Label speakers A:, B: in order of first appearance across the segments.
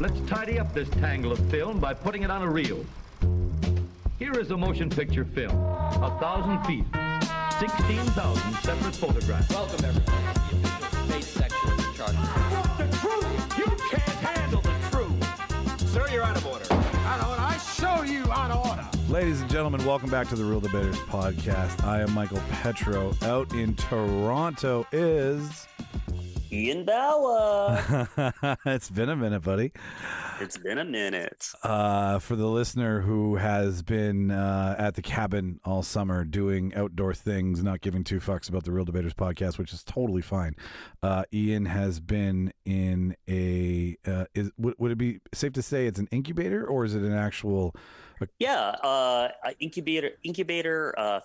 A: Let's tidy up this tangle of film by putting it on a reel. Here is a motion picture film, 1,000 feet, 16,000 separate photographs.
B: Welcome, everybody, to the official space section of the chart.
C: Want the truth? You can't handle the truth.
B: Sir, you're out of order.
C: Out of order. I show you out of order.
D: Ladies and gentlemen, welcome back to the Real Debaters podcast. I am Michael Petro. Out in Toronto is
E: Ian Balla.
D: It's been a minute, buddy.
E: It's been a minute.
D: For the listener who has been at the cabin all summer doing outdoor things, not giving two fucks about the Real Debaters podcast, which is totally fine. Ian has been in a would it be safe to say it's an incubator, or is it an actual
E: incubator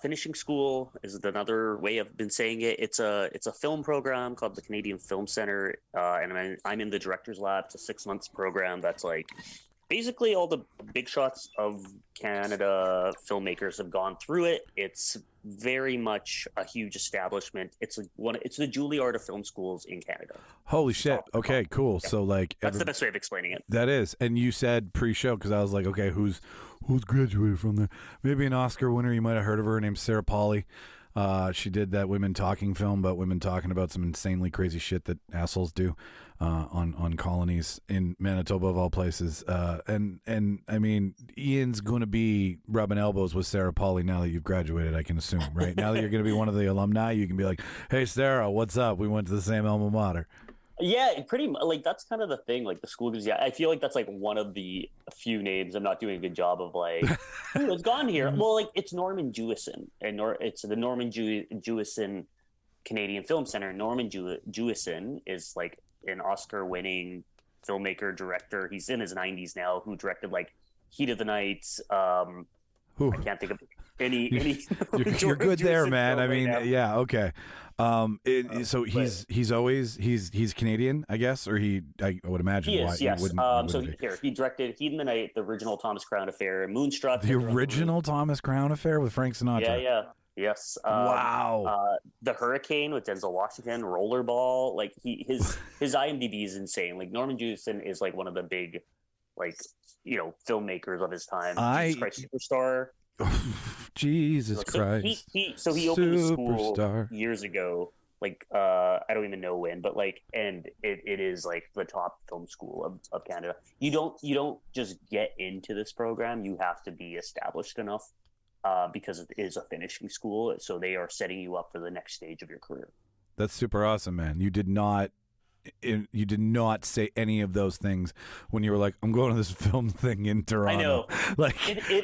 E: finishing school is another way I've been saying it. It's a film program called the Canadian Film Center, and I'm in the director's lab. It's a 6 months program that's like basically all the big shots of Canada filmmakers have gone through it. It's very much a huge establishment. It's the Juilliard of film schools in Canada.
D: Holy shit. Okay, cool.
E: Yeah.
D: So like
E: that's the best way of explaining it.
D: That is. And you said pre-show, because I was like, okay, who's graduated from there? Maybe an Oscar winner. You might have heard of her. Her name's Sarah Polley. She did that women talking film about women talking about some insanely crazy shit that assholes do on colonies in Manitoba of all places. And I mean, Ian's going to be rubbing elbows with Sarah Polley now that you've graduated, I can assume, right? Now that you're going to be one of the alumni, you can be like, hey, Sarah, what's up? We went to the same alma mater.
E: Yeah, pretty much. Like, that's kind of the thing. Like, the school gives I feel like that's like one of the few names I'm not doing a good job of. Like, who's gone here? Well, like, it's Norman Jewison, and it's the Norman Jewison Canadian Film Center. Norman Jewison is like an Oscar-winning filmmaker director. He's in his 90s now. Who directed like Heat of the Night. I can't think of any.
D: You're good there, man. I mean, yeah, okay. So he's Canadian, I guess, or I would imagine.
E: He is, yes. He directed Heat in the Night, the original Thomas Crown Affair, Moonstruck.
D: The original Thomas Crown Affair with Frank Sinatra.
E: Yeah. Yes.
D: Wow.
E: The Hurricane with Denzel Washington, Rollerball. Like his IMDb is insane. Like Norman Jewison is like one of the big, like, filmmakers of his time. Jesus Christ Superstar.
D: Jesus Christ.
E: He opened the school years ago. Like I don't even know when, but like, and it is like the top film school of Canada. You don't just get into this program. You have to be established enough because it is a finishing school. So they are setting you up for the next stage of your career. That's
D: super awesome, man. You did not say any of those things when you were like, I'm going to this film thing in Toronto.
E: I know.
D: Like,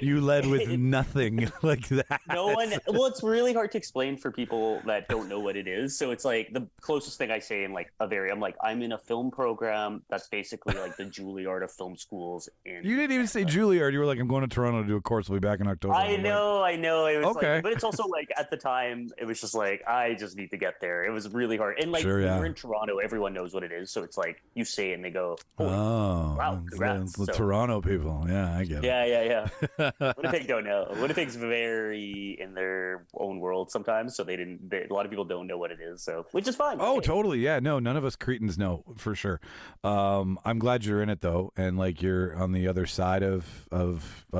D: you led with nothing like that.
E: No one. Well, it's really hard to explain for people that don't know what it is. So it's like the closest thing I say in like I'm like, I'm in a film program that's basically like the Juilliard of film schools. You
D: didn't even say Juilliard. You were like, I'm going to Toronto to do a course. We'll be back in October.
E: I know. It was
D: okay.
E: Like, but it's also like at the time, it was just like, I just need to get there. It was really hard. And like,
D: sure, yeah.
E: When you're in Toronto, everyone knows what it is, so it's like you say it and they go, oh, wow, congrats.
D: The Toronto people. Yeah, I get it.
E: Yeah. Winnipeg don't know. Winnipeg's very in their own world sometimes, so a lot of people don't know what it is, so which is fine.
D: Oh, totally. Yeah, no, none of us Cretans know for sure. I'm glad you're in it though, and like you're on the other side of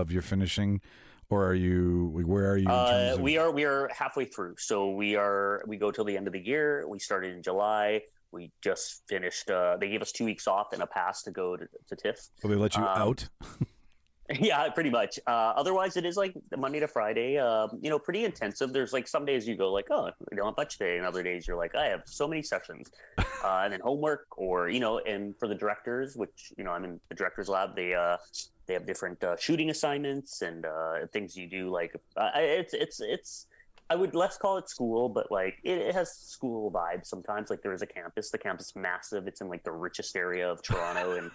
D: your finishing. Or are you? Where are you?
E: We are halfway through. So we go till the end of the year. We started in July. We just finished. They gave us 2 weeks off and a pass to go to Tiff.
D: Will they let you out?
E: Yeah, pretty much. Otherwise, it is like Monday to Friday. Pretty intensive. There's like some days you go like, oh, we don't have much today, and other days you're like, I have so many sessions, and then homework, or and for the directors, which I'm in the director's lab. They have different shooting assignments and things you do. Like it's. I would less call it school, but like it has school vibes sometimes. Like there is a campus. The campus is massive. It's in like the richest area of Toronto, and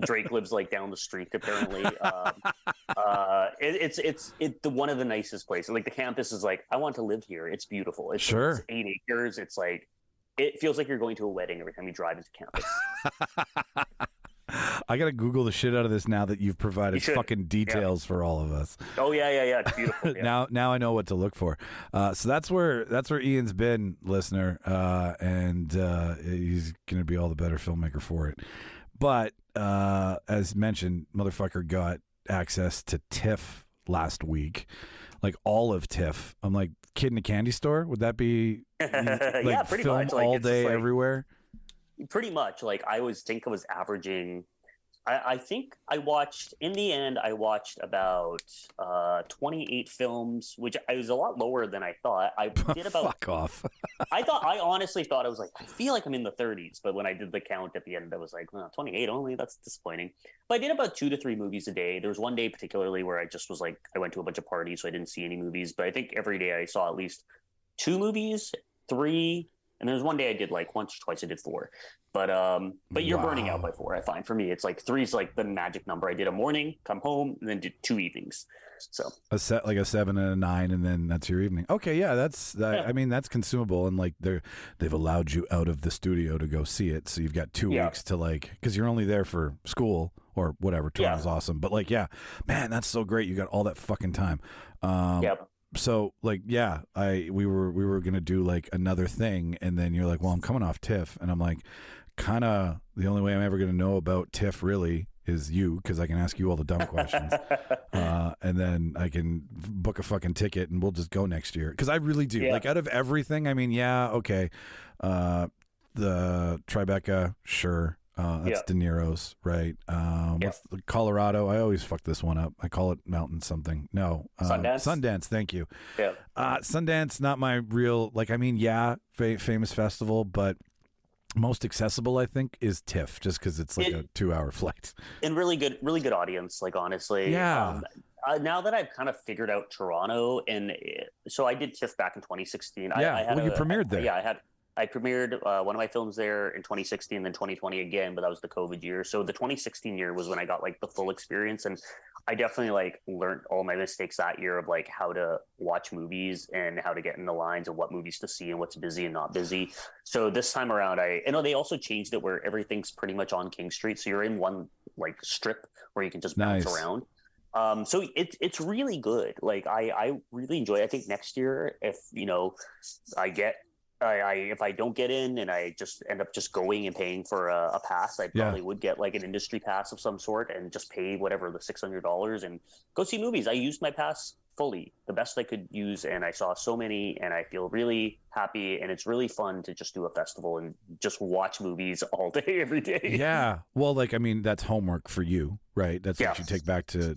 E: Drake lives like down the street apparently. It's one of the nicest places. Like the campus is like, I want to live here. It's beautiful. It's 8 acres. It's like, it feels like you're going to a wedding every time you drive into campus.
D: I gotta Google the shit out of this now that you've provided fucking details for all of us.
E: Oh yeah, it's beautiful. Yeah.
D: Now I know what to look for. So that's where Ian's been, listener, and he's gonna be all the better filmmaker for it. But as mentioned, motherfucker got access to Tiff last week, like all of Tiff. I'm like, kid in a candy store. Would that be like
E: Yeah, pretty
D: film
E: much. Like,
D: all
E: it's just
D: day
E: like-
D: everywhere?
E: Pretty much. Like I think I was averaging. I think I watched, in the end, I watched about 28 films, which I was a lot lower than I thought. I did about.
D: Fuck off.
E: I honestly thought, I was like, I feel like I'm in the 30s, but when I did the count at the end, I was like, 28 only. That's disappointing. But I did about 2 to 3 movies a day. There was one day particularly where I just was like, I went to a bunch of parties, so I didn't see any movies. But I think every day I saw at least 2 movies, 3. And there was one day I did like once or twice I did 4, but you're burning out by 4. I find for me it's like 3 is like the magic number. I did a morning, come home, and then did 2 evenings. So
D: a 7 and a 9, and then that's your evening. Okay, yeah, that's that.
E: Yeah.
D: I mean, that's consumable, and like they've allowed you out of the studio to go see it, so you've got 2 weeks to like, because you're only there for school or whatever. Toronto's awesome, but like, yeah, man, that's so great. You got all that fucking time.
E: Yep.
D: So like, yeah, we were gonna do like another thing, and then you're like, well, I'm coming off Tiff, and I'm like, kind of the only way I'm ever gonna know about Tiff really is you, because I can ask you all the dumb questions, and then I can book a fucking ticket, and we'll just go next year, because I really do like, out of everything. I mean, yeah, okay, the Tribeca, sure. That's De Niro's, right? What's the Colorado? I always fuck this one up. I call it Mountain something. No, Sundance. Thank you.
E: Yeah.
D: Sundance, not my real, like, I mean, yeah, famous festival, but most accessible, I think, is TIFF, just because it's like a 2-hour flight.
E: And really good audience, like, honestly.
D: Yeah.
E: Now that I've kind of figured out Toronto, and so I did TIFF back in 2016.
D: Yeah,
E: I had
D: you premiered there.
E: Yeah, I premiered one of my films there in 2016, then 2020 again, but that was the COVID year. So the 2016 year was when I got like the full experience, and I definitely like learned all my mistakes that year of like how to watch movies and how to get in the lines of what movies to see and what's busy and not busy. So this time around, I know they also changed it where everything's pretty much on King Street, so you're in one like strip where you can just bounce around. So it's really good. Like I really enjoy it. I think next year, if if I don't get in and I just end up just going and paying for a pass, I probably would get like an industry pass of some sort and just pay whatever the $600 and go see movies. I used my pass fully, the best I could use, and I saw so many, and I feel really happy, and it's really fun to just do a festival and just watch movies all day, every day.
D: Yeah. Well, like, I mean, that's homework for you, right? That's what you take back to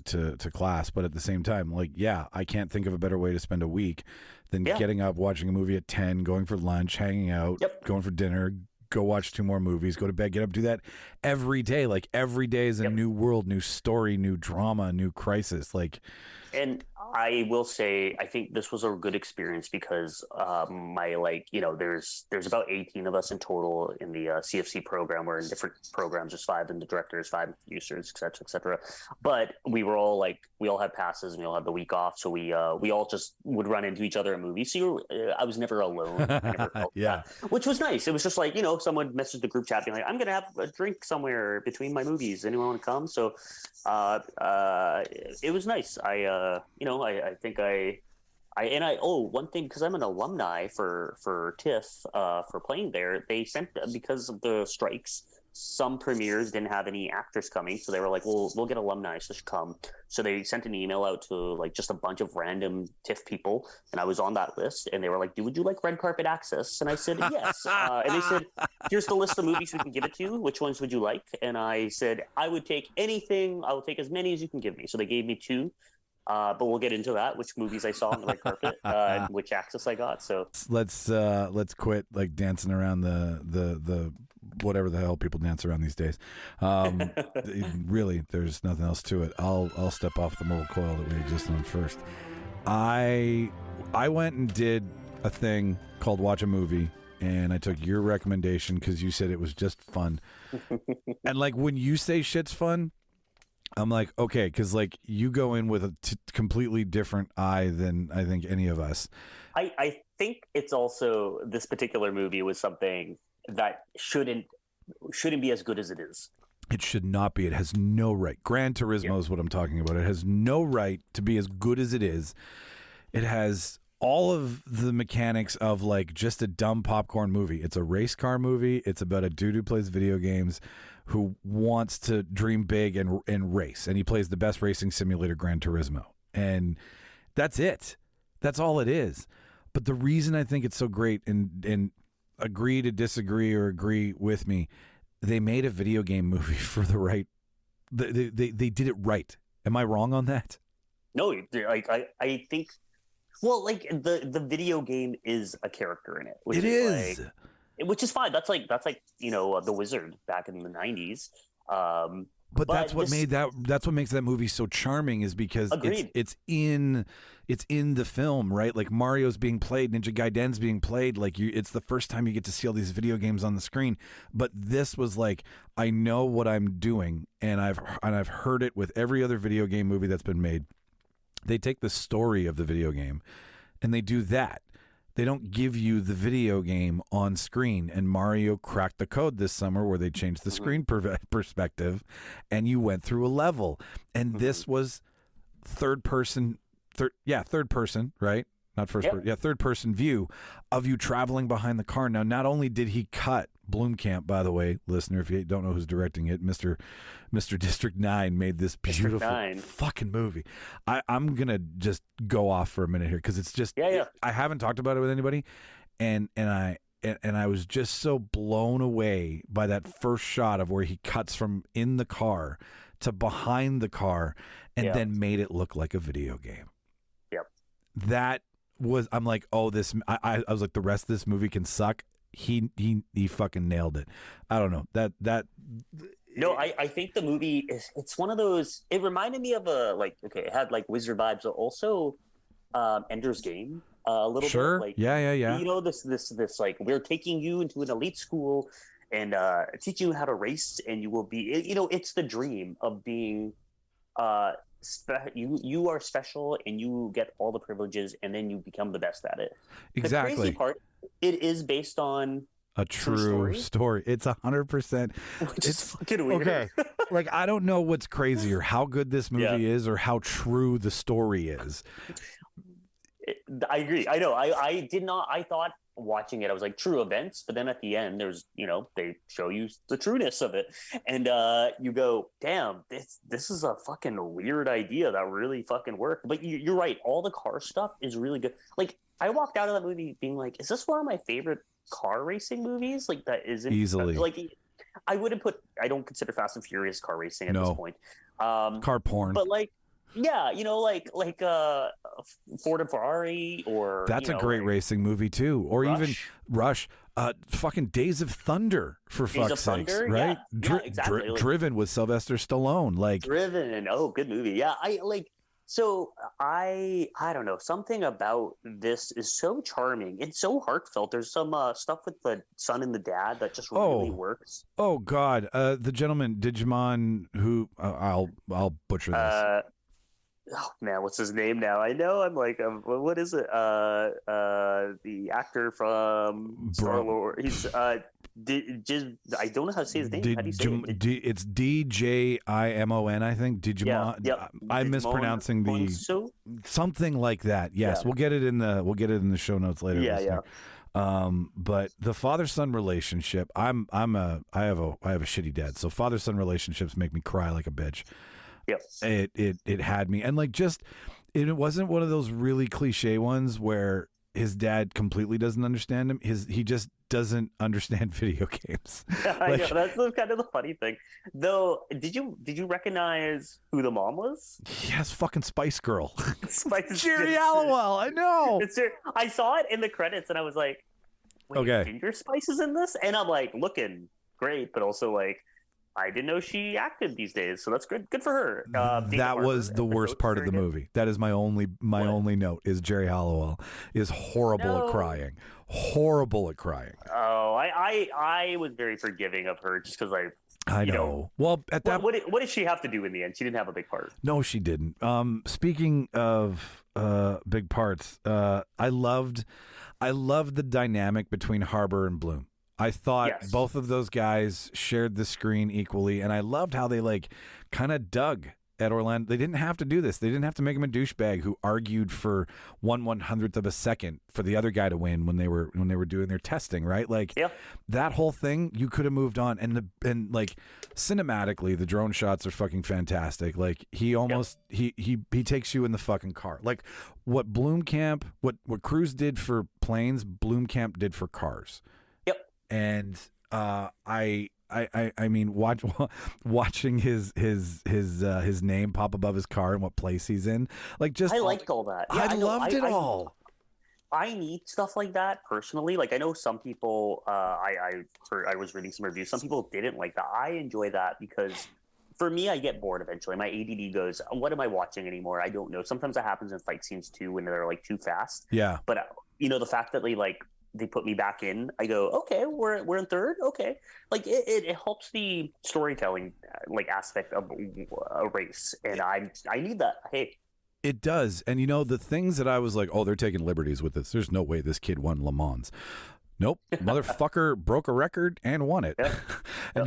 D: class. But at the same time, like, yeah, I can't think of a better way to spend a week than getting up, watching a movie at 10, going for lunch, hanging out, going for dinner, go watch 2 more movies, go to bed, get up, do that every day. Like, every day is a new world, new story, new drama, new crisis. Like,
E: and I will say, I think this was a good experience because there's about 18 of us in total in the CFC program. We're in different programs. There's 5 in the directors, 5 producers, et cetera, et cetera. But we were all like, we all had passes and we all had the week off. So we all just would run into each other in movies. So I was never alone. I never felt that, which was nice. It was just like, someone messaged the group chat being like, I'm going to have a drink somewhere between my movies. Anyone want to come? So it was nice. I think one thing, because I'm an alumni for TIFF for playing there, they sent, because of the strikes, some premieres didn't have any actors coming, so they were like, well, we'll get alumni, so come. So they sent an email out to like just a bunch of random TIFF people, and I was on that list, and they were like, would you like red carpet access? And I said yes. And they said, here's the list of movies we can give it to. Which ones would you like? And I said, I would take anything. I will take as many as you can give me. So they gave me 2. But we'll get into that, which movies I saw on the red carpet, and which access I got. So let's
D: quit like dancing around the whatever the hell people dance around these days. Really, there's nothing else to it. I'll step off the mortal coil that we exist on first. I went and did a thing called Watch a Movie, and I took your recommendation because you said it was just fun. And like, when you say shit's fun, I'm like, okay, because like you go in with a completely different eye than I think any of us.
E: I think it's also, this particular movie was something that shouldn't be as good as it is.
D: It should not be. It has no right. Gran Turismo is what I'm talking about. It has no right to be as good as it is. It has all of the mechanics of like just a dumb popcorn movie. It's a race car movie. It's about a dude who plays video games who wants to dream big and race. And he plays the best racing simulator, Gran Turismo. And that's it. That's all it is. But the reason I think it's so great, and agree to disagree or agree with me, they made a video game movie for the right. They did it right. Am I wrong on that?
E: No, like I think. Well, like the video game is a character in it. Which is. Like, which is fine. That's like the Wizard back in the 90s.
D: But that's what makes that movie so charming, is because it's in the film, right? Like Mario's being played, Ninja Gaiden's being played. Like it's the first time you get to see all these video games on the screen. But this was like, I know what I'm doing, and I've heard it with every other video game movie that's been made. They take the story of the video game, and they do that. They don't give you the video game on screen. And Mario cracked the code this summer where they changed the screen perspective, and you went through a level. And this was third person, right? Not first person. Yeah, third person view of you traveling behind the car. Now, not only did he cut Blomkamp, by the way, listener, if you don't know who's directing it, Mr. District 9 made this beautiful fucking movie. I'm going to just go off for a minute here because it's just, I haven't talked about it with anybody. And I was just so blown away by that first shot of where he cuts from in the car to behind the car and then made it look like a video game.
E: Yep.
D: That was, I'm like, oh, I was like, the rest of this movie can suck. He fucking nailed it. I don't know that.
E: No, I think the movie it's one of those. It reminded me of it had like Wizard vibes, but also Ender's Game a little bit. Like,
D: yeah.
E: You know, this like, we're taking you into an elite school and teaching you how to race, and you will be. You know, it's the dream of being. You are special, and you get all the privileges, and then you become the best at it.
D: Exactly.
E: The crazy part, it is based on
D: a true story. It's 100%.
E: It's fucking weird. Okay.
D: Like, I don't know what's crazier, how good this movie is or how true the story is.
E: I agree. I know. I did not. I thought watching it, I was like, true events, but then at the end, there's, they show you the trueness of it, and you go, damn, this is a fucking weird idea that really fucking worked. But you're right. All the car stuff is really good. Like, I walked out of that movie being like, is this one of my favorite car racing movies? Like, that isn't
D: easily.
E: Like, I don't consider Fast and Furious car racing at this point.
D: Car porn.
E: But like, yeah, like Ford and Ferrari, or
D: that's a great racing movie too, or Rush. Even Rush. Fucking Days of Thunder, for fuck's sakes, right?
E: Yeah, exactly.
D: Driven with Sylvester Stallone, like
E: Driven. Oh, good movie. Yeah, I don't know, something about this is so charming. It's so heartfelt. There's some stuff with the son and the dad that just really works.
D: Oh God, the gentleman Digimon who I'll butcher this.
E: Oh man, what's his name now? I know. I'm like, what is it? The actor from Star Wars. He's I don't know how to say his name. How do you say it?
D: It's DJIMON, I think. Digimon.
E: Yeah.
D: I'm mispronouncing the something like that. Yes, we'll get it in the show notes later.
E: Yeah.
D: But the father-son relationship. I have a shitty dad, so father-son relationships make me cry like a bitch.
E: Yep.
D: It had me, and like it wasn't one of those really cliche ones where his dad completely doesn't understand him. He just doesn't understand video games.
E: I know, that's kind of the funny thing. Though, did you recognize who the mom was?
D: Yes, fucking Spice Girl.
E: Jerry
D: Halliwell. I know.
E: I saw it in the credits, and I was like, wait, Ginger Spice is in this? And I'm like, looking great, but also like, I didn't know she acted these days, so that's good. Good for her.
D: That was the worst part of the movie. That is my only note. Is Jerry Halliwell is horrible at crying. Horrible at crying.
E: Oh, I was very forgiving of her just because
D: I know. Well, at that,
E: what did she have to do in the end? She didn't have a big part.
D: No, she didn't. Speaking of big parts, I loved the dynamic between Harbour and Bloom. I thought both of those guys shared the screen equally, and I loved how they like kind of dug at Orlando. They didn't have to do this. They didn't have to make him a douchebag who argued for 1/100th of a second for the other guy to win when they were doing their testing, right? Like that whole thing, you could have moved on. And like cinematically, the drone shots are fucking fantastic. Like he almost he takes you in the fucking car. Like what Blomkamp, what Cruise did for planes, Blomkamp did for cars. Yep. And I mean, watching his name pop above his car and what place he's in, like just
E: I liked all that.
D: I loved it all.
E: I need stuff like that personally. Like I know some people. I was reading some reviews. Some people didn't like that. I enjoy that because for me, I get bored eventually. My ADD goes, "What am I watching anymore? I don't know." Sometimes that happens in fight scenes too when they're like too fast.
D: Yeah.
E: But the fact that they put me back in, I go, okay, we're in third. Okay. Like it helps the storytelling aspect of a race. And I need that. Hey,
D: it does. And the things that I was like, oh, they're taking liberties with this. There's no way this kid won Le Mans. Nope. Motherfucker broke a record and won it. Yeah.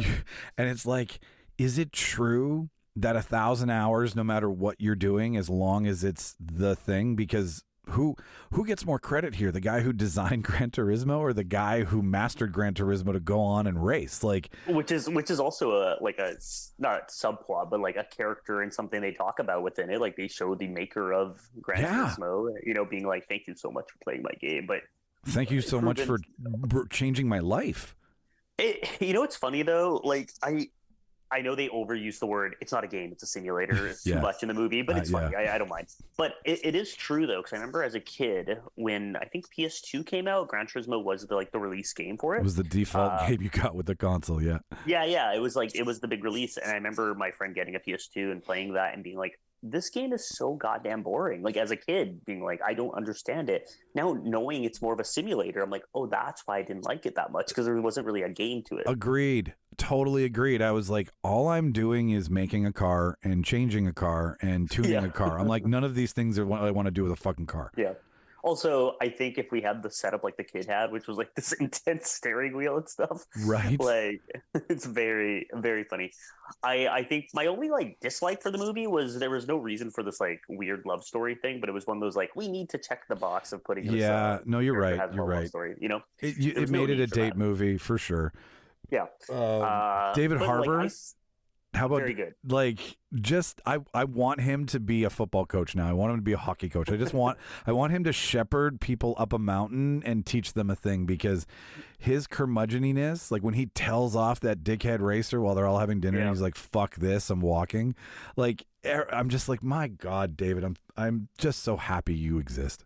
D: And it's like, is it true that 1,000 hours, no matter what you're doing, as long as it's the thing? Because who gets more credit here? The guy who designed Gran Turismo or the guy who mastered Gran Turismo to go on and race? Like, which is also a not a subplot, but like a character and something they talk about within it. Like they show the maker of Gran Turismo, being like, "Thank you so much for playing my game," but thank you so much for changing my life.
E: It's funny though. Like I know they overuse the word, it's not a game, it's a simulator too much in the movie, but it's funny. I don't mind. But it is true, though, because I remember as a kid, when I think PS2 came out, Gran Turismo was the release game for it.
D: It was the default game you got with the console, yeah.
E: Yeah. It was the big release. And I remember my friend getting a PS2 and playing that and being like, this game is so goddamn boring. Like as a kid being like, I don't understand it. Now knowing it's more of a simulator, I'm like, oh, that's why I didn't like it that much, because there wasn't really a game to it.
D: Agreed. Totally agreed. I was like, all I'm doing is making a car and changing a car and tuning a car. I'm like, none of these things are what I want to do with a fucking car.
E: Yeah. Also, I think if we had the setup like the kid had, which was like this intense steering wheel and stuff,
D: right?
E: Like it's very, very funny. I think my only dislike for the movie was there was no reason for this weird love story thing, but it was one of those we need to check the box of putting. This,
D: no, you're right. You're right.
E: Story,
D: it made it a date movie for sure.
E: Yeah.
D: David Harbour. How about
E: very good?
D: I want him to be a football coach now. I want him to be a hockey coach. I want him to shepherd people up a mountain and teach them a thing, because his curmudgeoniness, like when he tells off that dickhead racer while they're all having dinner and he's like, "Fuck this, I'm walking." Like I'm just like, my God, David, I'm just so happy you exist.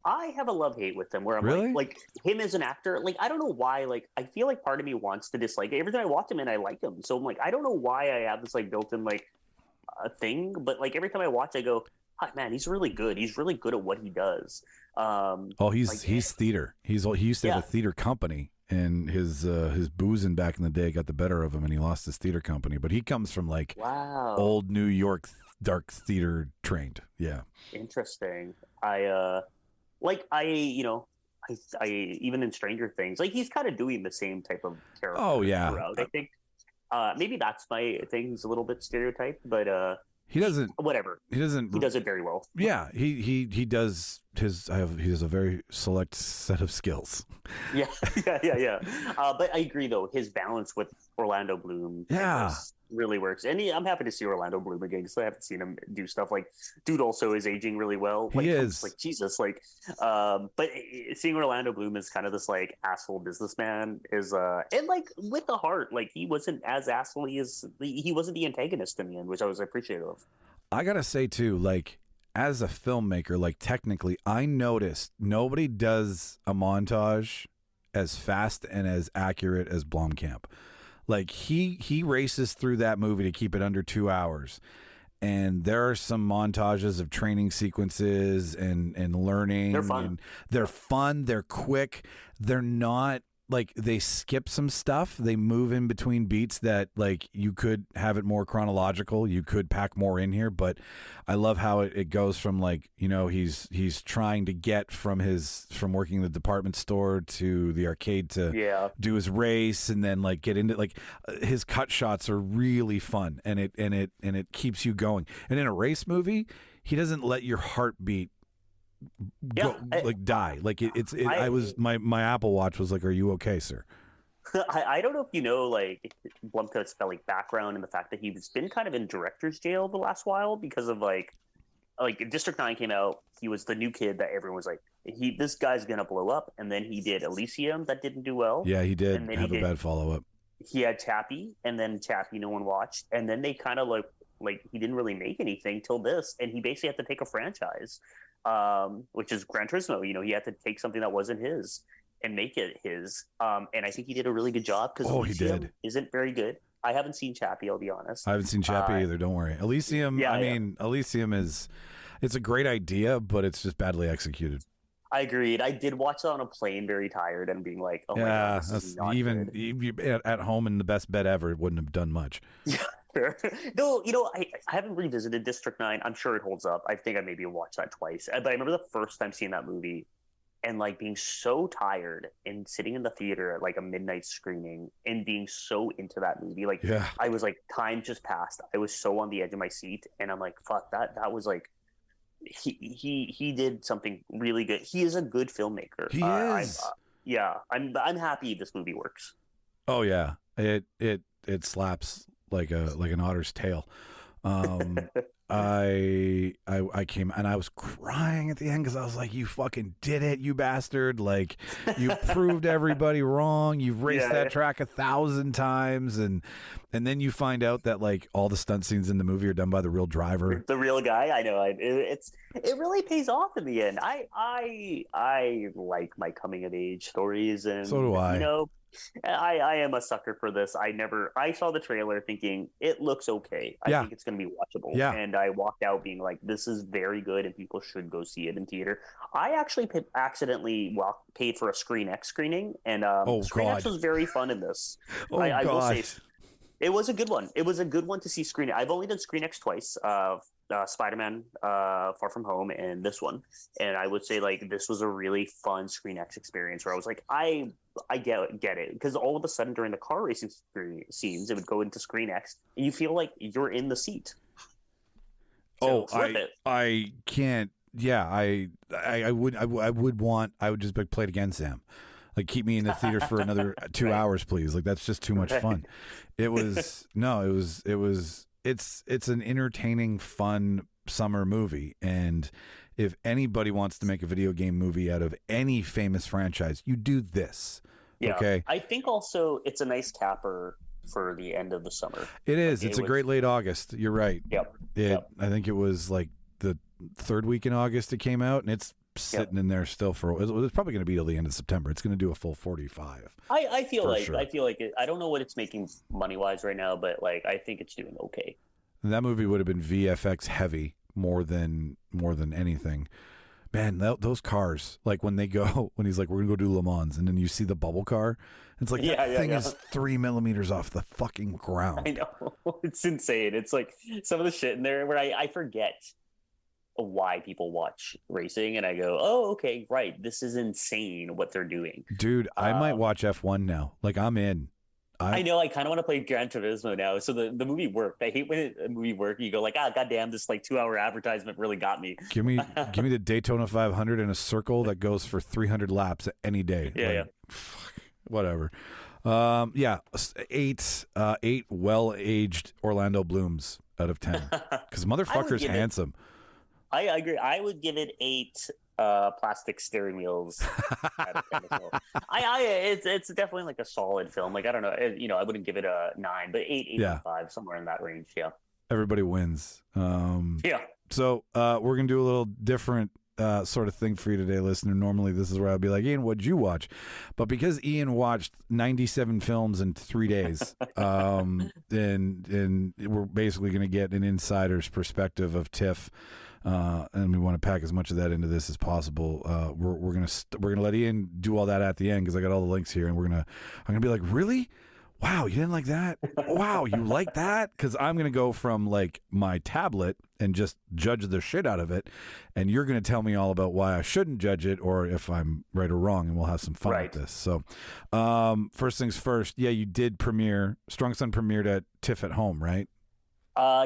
E: I have a love-hate with him where I'm
D: really?
E: like him as an actor. I don't know why. I feel like part of me wants to dislike it. Every time I watch him and I like him. So I'm like, I don't know why I have this built-in a thing. But every time I watch, I go, oh, man, he's really good. He's really good at what he does.
D: He's theater. He used to have a theater company, and his boozing back in the day got the better of him, and he lost his theater company. But he comes from old New York dark theater trained. Yeah.
E: Interesting. I even in Stranger Things, he's kind of doing the same type of character.
D: Oh yeah.
E: Throughout. I think maybe that's my thing. He's a little bit stereotyped, but
D: he doesn't.
E: Whatever. He does it very well.
D: Yeah, he does his. He has a very select set of skills.
E: Yeah. But I agree though, his balance with Orlando Bloom.
D: Yeah.
E: Really works, and I'm happy to see Orlando Bloom again, because I haven't seen him do stuff. Dude also is aging really well.
D: He is
E: Jesus. But seeing Orlando Bloom as kind of this asshole businessman is and with the heart. He wasn't as assholey as he wasn't the antagonist in the end, which I was appreciative of.
D: I gotta say too, as a filmmaker, technically, I noticed nobody does a montage as fast and as accurate as Blomkamp. He races through that movie to keep it under 2 hours. And there are some montages of training sequences and learning.
E: They're fun.
D: And they're fun. They're quick. They're not like they skip some stuff. They move in between beats that like you could have it more chronological. You could pack more in here, but I love how it goes from like, you know, he's trying to get from working the department store to the arcade to do his race, and then like get into like his cut shots are really fun, and it keeps you going. And in a race movie, he doesn't let your heartbeat die. Like my Apple Watch was like, "Are you okay, sir?"
E: I don't know if you know, like Blumkut's like background and the fact that he's been kind of in director's jail the last while because of like District 9 came out. He was the new kid that everyone was like, this guy's gonna blow up, and then he did Elysium that didn't do well.
D: Yeah, he did have a bad follow up.
E: He had Chappie, and then Chappie no one watched, and then they kind of like he didn't really make anything till this, and he basically had to take a franchise. Which is Gran Turismo. You know, he had to take something that wasn't his and make it his. And I think he did a really good job because Elysium isn't very good. I haven't seen Chappie, I'll be honest.
D: I haven't seen Chappie either. Don't worry. Elysium. Elysium it's a great idea, but it's just badly executed.
E: I agreed. I did watch it on a plane, very tired, and being like, "Oh my god, this is not good."
D: At home in the best bed ever, it wouldn't have done much.
E: Yeah. No, you know, I haven't revisited District 9. I'm sure it holds up. I think I maybe watched that twice. But I remember the first time seeing that movie and like being so tired and sitting in the theater at like a midnight screening and being so into that movie. Like I was like, time just passed. I was so on the edge of my seat, and I'm like, fuck, that was like he did something really good. He is a good filmmaker.
D: He is.
E: I'm happy this movie works.
D: Oh yeah. It slaps like an otter's tail. I came and I was crying at the end because I was like, you fucking did it, you bastard. Like, you proved everybody wrong. You've raced that track 1,000 times, and then you find out that like all the stunt scenes in the movie are done by the real driver, the
E: real guy. I know. It really pays off in the end. I like my coming of age stories, and
D: so do I.
E: You know, I am a sucker for this. I saw the trailer thinking it looks okay. I think it's going to be watchable. Yeah. And I walked out being like, this is very good and people should go see it in theater. I actually accidentally paid for a Screen X screening, and Screen X was very fun in this. I will say it was a good one. It was a good one to see Screen. I've only done Screen X twice. Spider-Man Far From Home and this one, and I would say like this was a really fun Screen X experience where I was like, I get it, because all of a sudden during the car racing scenes it would go into Screen X and you feel like you're in the seat. So
D: I can't. Yeah, I would just be play it again, Sam. Like, keep me in the theater for another 2 hours, please. Like, that's just too much fun. It's an entertaining, fun summer movie. And if anybody wants to make a video game movie out of any famous franchise, you do this.
E: Yeah.
D: Okay.
E: I think also it's a nice capper for the end of the summer.
D: It is. It's a great late August. You're right.
E: Yep.
D: I think it was like the third week in August it came out, and it's sitting in there still for. It's probably going to be till the end of September. It's going to do a full 45.
E: I feel like it. I don't know what it's making money wise right now, but like I think it's doing okay.
D: And that movie would have been VFX heavy more than anything. Man, those cars, like when he's like, we're gonna go do Le Mans, and then you see the bubble car, it's like that thing is 3 millimeters off the fucking ground.
E: I know. It's insane. It's like some of the shit in there where I forget why people watch racing, and I go, oh, okay, right, this is insane what they're doing.
D: Dude, I might watch F1 now. Like, I'm in.
E: I know. I kind of want to play Gran Turismo now. So the movie worked. I hate when a movie works. You go like, goddamn, this like 2-hour advertisement really got me.
D: Give me the Daytona 500 in a circle that goes for 300 laps any day.
E: Yeah.
D: Fuck, whatever. 8 well-aged Orlando Blooms out of 10 because motherfucker's handsome.
E: I agree. I would give it 8 plastic steering wheels. It's definitely like a solid film. Like, I don't know, I wouldn't give it a 9, but 8.5, somewhere in that range. Yeah.
D: Everybody wins. So we're gonna do a little different sort of thing for you today, listener. Normally this is where I'd be like, Ian, what'd you watch? But because Ian watched 97 films in 3 days, and we're basically gonna get an insider's perspective of Tiff. and we want to pack as much of that into this as possible. We're gonna let Ian do all that at the end because I got all the links here, and I'm gonna be like, really? Wow, you didn't like that? Wow, you like that? Because I'm going to go from like my tablet and just judge the shit out of it. And you're going to tell me all about why I shouldn't judge it or if I'm right or wrong. And we'll have some fun with this. So first things first. Yeah, you did premiere. Strong Son premiered at Tiff at Home, right?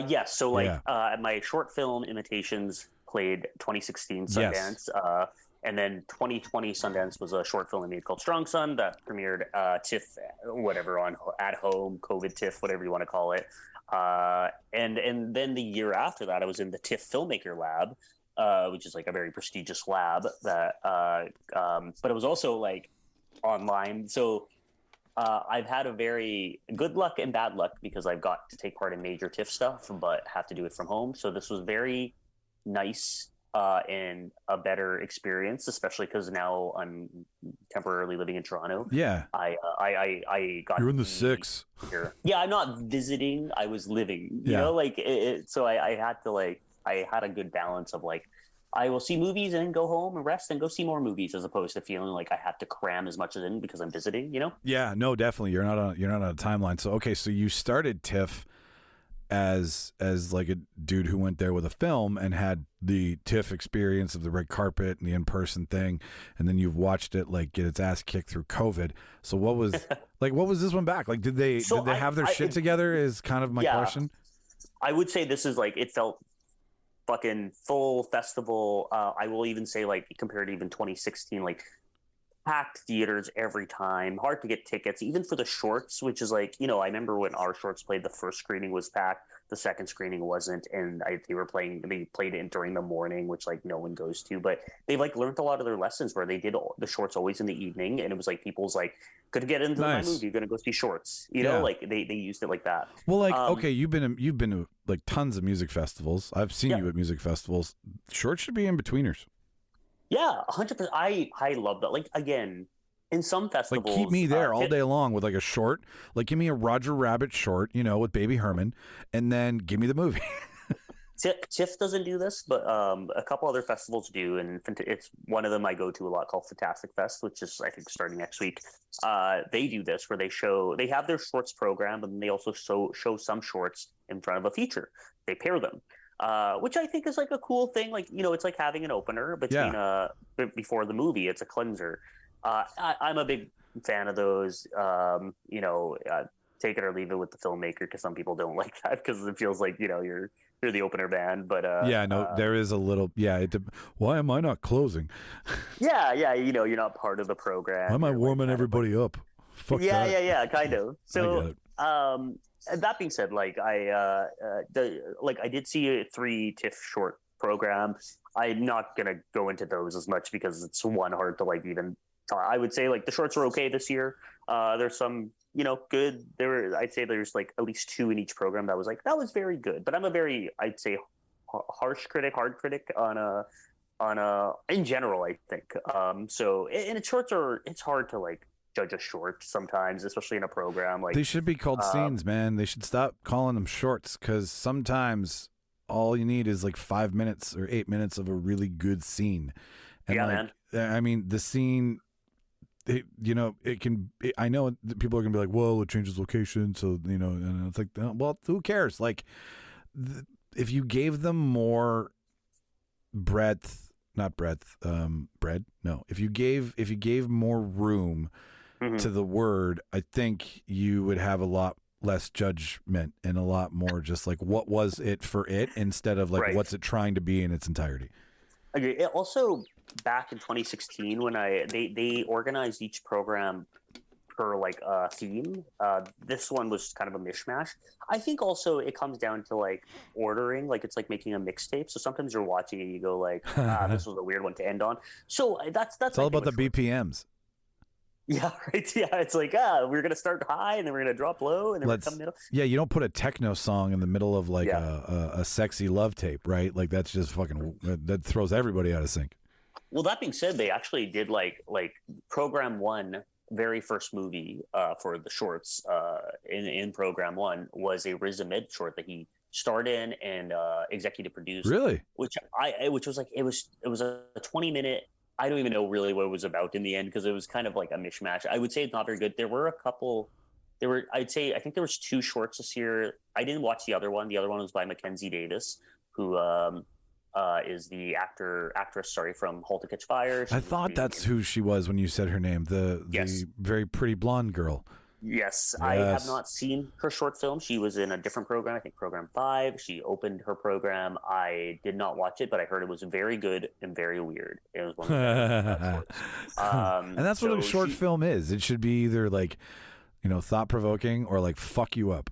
E: Yes. So my short film Imitations played 2016 Sundance.
D: Yes.
E: And then 2020 Sundance was a short film I made called Strong Son that premiered Tiff, whatever, on At Home, COVID Tiff, whatever you want to call it. And then the year after that, I was in the Tiff Filmmaker Lab, which is like a very prestigious lab that, but it was also like online. So I've had a very good luck and bad luck because I've got to take part in major Tiff stuff, but have to do it from home. So this was very nice. And a better experience, especially because now I'm temporarily living in Toronto.
D: Yeah,
E: I got.
D: You're in the six.
E: Here. Yeah, I'm not visiting. I was living. You
D: Yeah.
E: know, like so I had to I had a good balance of like I will see movies and then go home and rest and go see more movies as opposed to feeling like I have to cram as much as in because I'm visiting. You know.
D: Yeah. No, definitely. You're not on a timeline. So okay. So you started Tiff as like a dude who went there with a film and had the Tiff experience of the red carpet and the in-person thing, and then you've watched it like get its ass kicked through COVID. So what was this one back? Like did they have their shit together is kind of my question.
E: I would say this is like it felt fucking full festival. I will even say like compared to even 2016, like packed theaters every time, hard to get tickets, even for the shorts, which is like, you know, I remember when our shorts played, the first screening was packed, the second screening wasn't, and they played it during the morning, which like no one goes to, but they've like learned a lot of their lessons where they did the shorts always in the evening, and it was like people's like, could get into my movie, you're gonna go see shorts, you know, like they used it like that.
D: Well, like okay, you've been to like tons of music festivals. I've seen you at music festivals. Shorts should be in betweeners.
E: Yeah, 100%. I love that. Like again, in some festivals,
D: like keep me there all day long with like a short. Like give me a Roger Rabbit short, you know, with Baby Herman, and then give me the movie.
E: Tiff doesn't do this, but a couple other festivals do, and it's one of them I go to a lot called Fantastic Fest, which is I think starting next week. They do this where they have their shorts program, and they also show some shorts in front of a feature. They pair them. Which I think is like a cool thing. Like, you know, it's like having an opener between before the movie. It's a cleanser. I'm a big fan of those. You know, take it or leave it with the filmmaker because some people don't like that because it feels like, you know, you're the opener band. But there is a little why am I not closing? yeah, you know, you're not part of the program.
D: Why am I warming everybody up? Fuck that.
E: Yeah, kind of. So and that being said, like I did see a 3 Tiff short program. I'm not gonna go into those as much because it's hard to like even. I would say like the shorts were okay this year. There's some, you know, good. I'd say there's like at least 2 in each program that was very good. But I'm a very, I'd say, hard critic on in general. I think so. And shorts it's hard to like judge a short sometimes, especially in a program. Like
D: they should be called scenes, man. They should stop calling them shorts because sometimes all you need is like 5 minutes or 8 minutes of a really good scene. And
E: man.
D: I mean, the scene, you know, I know people are gonna be like, well, it changes location, so you know, and it's like, well, who cares? Like, if you gave them more breadth. No, if you gave more room to the word, I think you would have a lot less judgment and a lot more just like what was it for it instead of like what's it trying to be in its entirety.
E: Okay. Also, back in 2016 when they organized each program per like a theme. This one was kind of a mishmash. I think also it comes down to like ordering, like it's like making a mixtape. So sometimes you're watching and you go like, this was a weird one to end on. So that's
D: it's all about the BPMs.
E: Yeah, right. Yeah, it's like we're gonna start high and then we're gonna drop low and then we're gonna come middle.
D: Yeah, you don't put a techno song in the middle of like a sexy love tape, right? Like that's just fucking that throws everybody out of sync.
E: Well, that being said, they actually did like program 1, very first movie for the shorts. in program one was a Riz Ahmed short that he starred in and executive produced.
D: Really?
E: Which was like it was a 20-minute. I don't even know really what it was about in the end because it was kind of like a mishmash. I would say it's not very good. There were a couple. I think there was 2 shorts this year. I didn't watch the other one. The other one was by Mackenzie Davis, who is the actress from Halt to Catch Fire.
D: I thought that's who she was when you said her name. The very pretty blonde girl.
E: Yes, I have not seen her short film. She was in a different program, I think program 5. She opened her program. I did not watch it, but I heard it was very good and very weird. It was one of the
D: and that's what a short film is. It should be either like, thought-provoking or like fuck you up.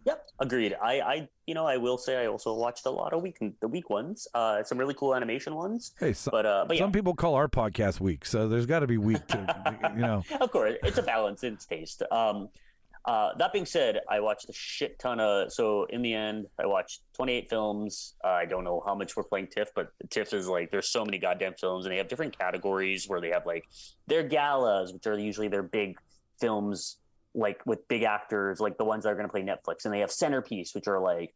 E: Yep, agreed. I will say I also watched a lot of the week ones. Some really cool animation ones.
D: Hey, but
E: yeah.
D: Some people call our podcast weak, so there's got to be weak to,
E: Of course, it's a balance in taste. That being said, I watched a shit ton of. So in the end, I watched 28 films. I don't know how much we're playing Tiff, but Tiff is like there's so many goddamn films, and they have different categories where they have like their galas, which are usually their big films, like with big actors, like the ones that are going to play Netflix, and they have Centerpiece, which are like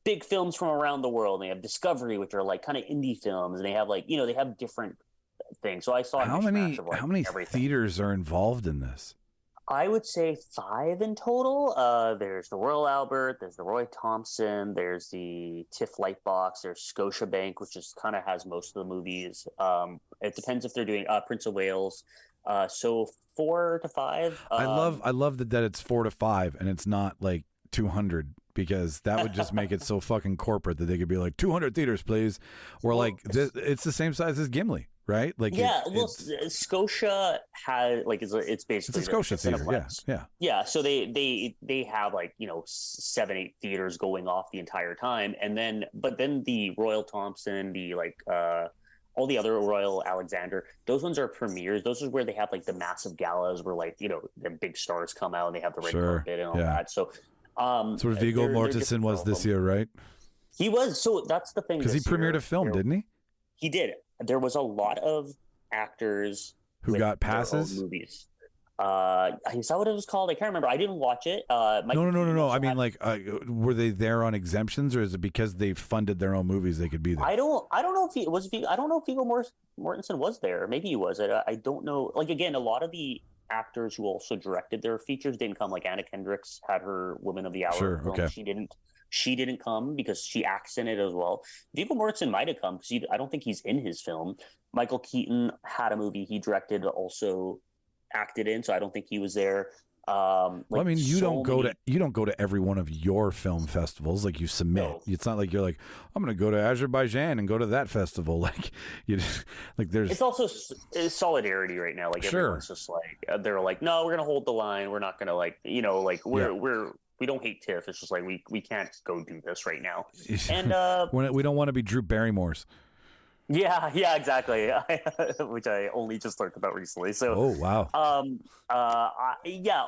E: big films from around the world. And they have Discovery, which are like kind of indie films, and they have like they have different things. So I saw
D: how many theaters are involved in this?
E: I would say 5 in total. There's the Royal Albert, there's the Roy Thompson, there's the TIFF Lightbox, there's Scotiabank, which just kind of has most of the movies. It depends if they're doing Prince of Wales. So 4 to 5.
D: I love that it's 4 to 5 and it's not like 200, because that would just make it so fucking corporate that they could be like 200 theaters, please, or like it's the same size as Gimli, right? Like
E: Scotia has like it's basically
D: it's a Scotia theater, yeah. So
E: they have like 7-8 theaters going off the entire time, and then the Royal Thompson, the all the other Royal Alexander, those ones are premieres. Those are where they have like the massive galas where like the big stars come out and they have the red carpet and all that. So
D: where Viggo Mortensen was this year, right?
E: He was. So that's the thing,
D: because he premiered a film, didn't he?
E: He did. There was a lot of actors
D: who got passes.
E: Movies. Is that what it was called? I can't remember. I didn't watch it.
D: No. I mean, like, were they there on exemptions, or is it because they funded their own movies they could be there?
E: I don't know if he was. I don't know if Viggo Mortensen was there. Maybe he was. I don't know. Like, again, a lot of the actors who also directed their features didn't come. Like Anna Kendricks had her Women of the Hour.
D: Sure.
E: Film.
D: Okay.
E: She didn't come because she acts in it as well. Viggo Mortensen might have come because I don't think he's in his film. Michael Keaton had a movie he directed, also acted in, so I don't think he was there.
D: You don't go to every one of your film festivals. Like, you submit. No. It's not like you're like, I'm going to go to Azerbaijan and go to that festival. Like, you just, like, there's.
E: It's also solidarity right now. Like, everyone's just like, they're like, no, we're going to hold the line. We're not going to we don't hate TIFF. It's just like we can't go do this right now. And
D: we don't want to be Drew Barrymore's.
E: Yeah, exactly. Which I only just learned about recently. So,
D: oh wow.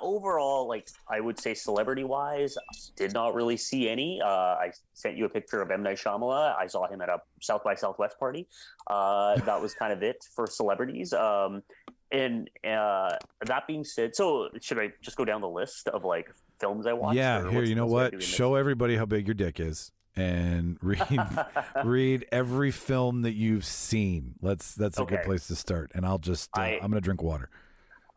E: Overall, like, I would say celebrity-wise, did not really see any. I sent you a picture of M. Night Shyamalan. I saw him at a South by Southwest party. That was kind of it for celebrities. And that being said, so should I just go down the list of like films I watched?
D: Yeah, here, you know what? Show everybody how big your dick is. And read every film that you've seen. That's a good place to start. And I'll just I'm gonna drink water.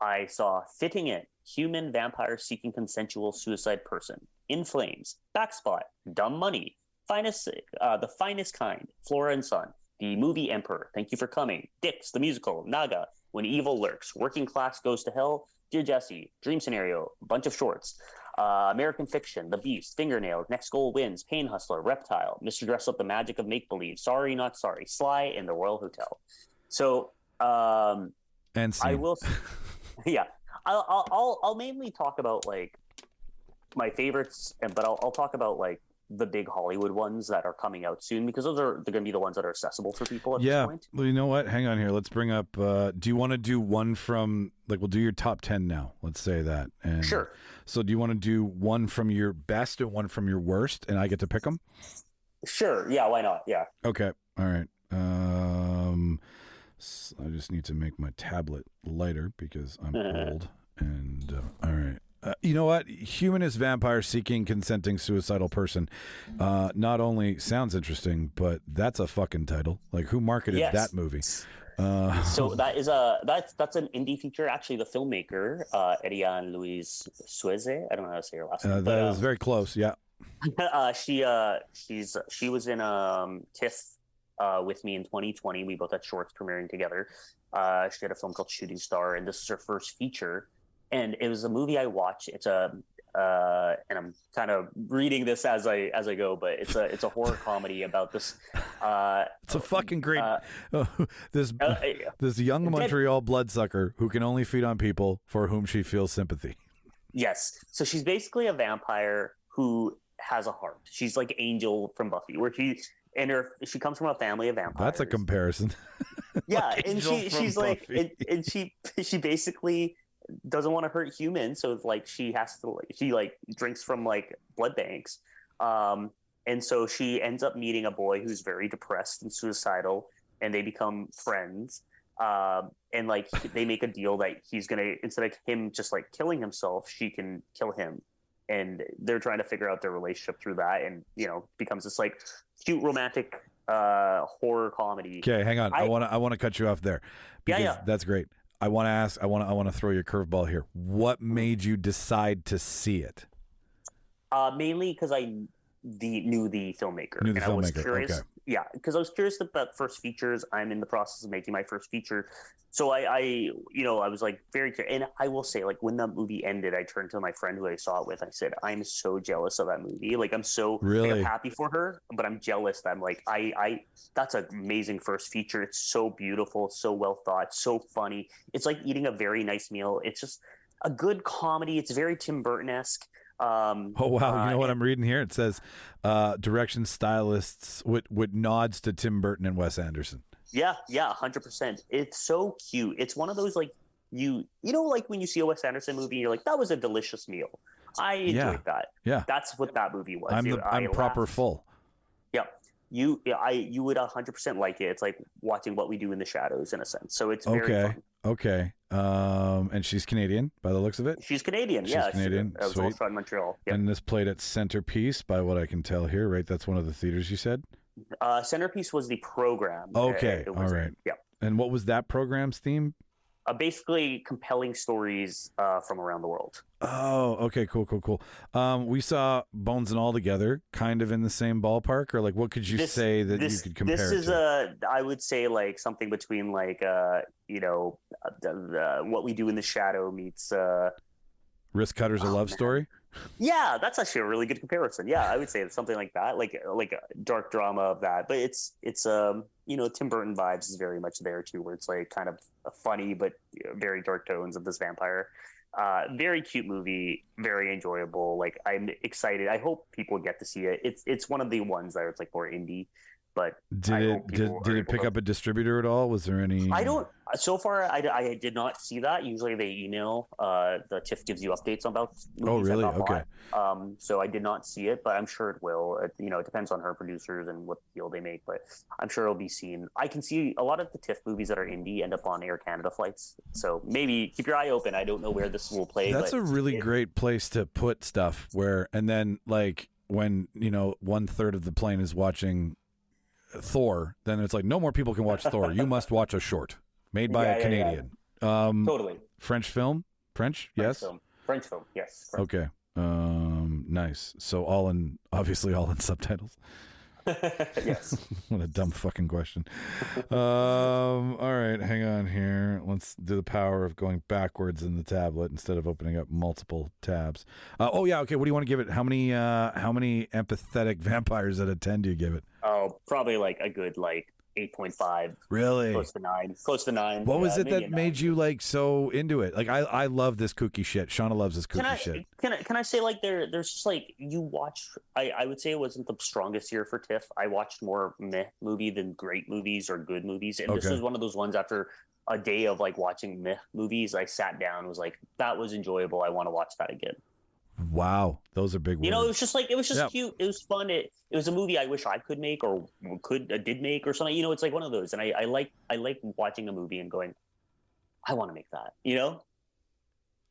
E: I saw Fitting In, Human Vampire Seeking Consensual Suicide Person, In Flames, Backspot, Dumb Money, The Finest Kind, Flora and Son, The Movie Emperor, Thank You for Coming, Dix the Musical, Naga, When Evil Lurks, Working Class Goes to Hell, Dear Jesse, Dream Scenario, a bunch of shorts. American Fiction, The Beast, Fingernails, Next Goal Wins, Pain Hustler, Reptile, Mr. Dress Up, The Magic of Make Believe, Sorry Not Sorry, Sly, and The Royal Hotel. So,
D: and
E: I will, I'll mainly talk about like my favorites, but I'll talk about like the big Hollywood ones that are coming out soon, because they're going to be the ones that are accessible for people at this point.
D: Well, you know what? Hang on here. Let's bring up. Do you want to do one from like we'll do your top 10 now? Let's say that. And
E: sure.
D: So do you want to do one from your best and one from your worst, and I get to pick them?
E: Sure. Yeah. Why not? Yeah.
D: Okay. All right. So I just need to make my tablet lighter because I'm old. And all right. You know what? Humanist vampire seeking consenting suicidal person. Not only sounds interesting, but that's a fucking title. Like, who marketed that movie?
E: So that's an indie feature. Actually, the filmmaker, Edian Louise Sueze, I don't know how to say her last name.
D: That is very close. Yeah.
E: She was in Tiff with me in 2020. We both had shorts premiering together. She had a film called Shooting Star, and this is her first feature. And it was a movie I watched. It's and I'm kind of reading this as I go, but it's a horror comedy about this.
D: It's a fucking great this young Montreal bloodsucker who can only feed on people for whom she feels sympathy.
E: Yes, so she's basically a vampire who has a heart. She's like Angel from Buffy, where she comes from a family of vampires.
D: That's a comparison.
E: Yeah,
D: Like
E: and
D: Angel
E: she's
D: from
E: like,
D: Buffy.
E: and she basically doesn't want to hurt humans, so it's like she drinks from like blood banks, and so she ends up meeting a boy who's very depressed and suicidal, and they become friends. And like they make a deal that he's gonna, instead of him just like killing himself, she can kill him, and they're trying to figure out their relationship through that, and becomes this like cute romantic horror comedy.
D: Okay, hang on. I want to cut you off there because that's great. I want to ask. I want to throw you a curveball here. What made you decide to see it?
E: Mainly because I knew the filmmaker. I was curious.
D: Okay.
E: Yeah, because I was curious about first features. I'm in the process of making my first feature, so I was like very curious. And I will say, like, when that movie ended, I turned to my friend who I saw it with. I said, "I'm so jealous of that movie. Like, I'm so I'm happy for her, but I'm jealous that I'm like, that's an amazing first feature. It's so beautiful, so well thought, so funny. It's like eating a very nice meal. It's just a good comedy. It's very Tim Burton-esque."
D: Oh wow! You know what I'm reading here? It says direction stylists with nods to Tim Burton and Wes Anderson.
E: Yeah, 100%. It's so cute. It's one of those like like when you see a Wes Anderson movie, you're like, that was a delicious meal. I enjoyed that. Yeah, that's what that movie was.
D: I'm proper full.
E: Yeah, you would 100% like it. It's like watching What We Do in the Shadows in a sense. So it's very fun.
D: Okay. And she's Canadian by the looks of it.
E: She's Canadian.
D: She's Canadian.
E: I was all shot in Montreal. Yep.
D: And this played at Centerpiece by what I can tell here, right? That's one of the theaters you said?
E: Centerpiece was the program.
D: Okay. All right.
E: Yeah.
D: And what was that program's theme?
E: Basically compelling stories from around the world.
D: Oh, okay, cool. We saw Bones and All together, kind of in the same ballpark, or like, what could you say that you could compare?
E: This is I would say like something between like What We Do in the Shadow meets
D: Wrist Cutter's a love story.
E: Yeah, that's actually a really good comparison. Yeah, I would say it's something like that, like a dark drama of that. But it's Tim Burton vibes is very much there too, where it's like kind of a funny but very dark tones of this vampire. Very cute movie, very enjoyable. Like, I'm excited. I hope people get to see it. It's one of the ones that it's like more indie. But
D: did it pick up a distributor at all? Was there any?
E: So far, I did not see that. Usually they email. The Tiff gives you updates about movies.
D: Oh, really? Okay.
E: So I did not see it, but I'm sure it will. It depends on her producers and what deal they make, but I'm sure it'll be seen. I can see a lot of the Tiff movies that are indie end up on Air Canada flights. So maybe keep your eye open. I don't know where this will play.
D: That's a really great place to put stuff and then like when 1/3 of the plane is watching Thor, then it's like no more people can watch Thor. You must watch a short made by a Canadian.
E: Totally.
D: French film? French? Yes.
E: French film. Yes.
D: French. Okay. Nice. So obviously all in subtitles.
E: Yes.
D: What a dumb fucking question. All right, hang on here. Let's do the power of going backwards in the tablet instead of opening up multiple tabs. Okay. What do you want to give it? How many empathetic vampires out of 10 do you give it?
E: Oh, probably like a good 8.5.
D: Really?
E: Close to 9.
D: What was it that made you so into it? Like I love this kooky shit. Shauna loves this kooky shit.
E: Can I say there's just you watch, I would say it wasn't the strongest year for Tiff. I watched more meh movie than great movies or good movies. And This is one of those ones after a day of watching meh movies, I sat down and was like, that was enjoyable. I want to watch that again.
D: Wow, those are big words.
E: It was just cute. It was fun. It was a movie I wish I could make or did make or something. It's like one of those. And I like watching a movie and going, I want to make that.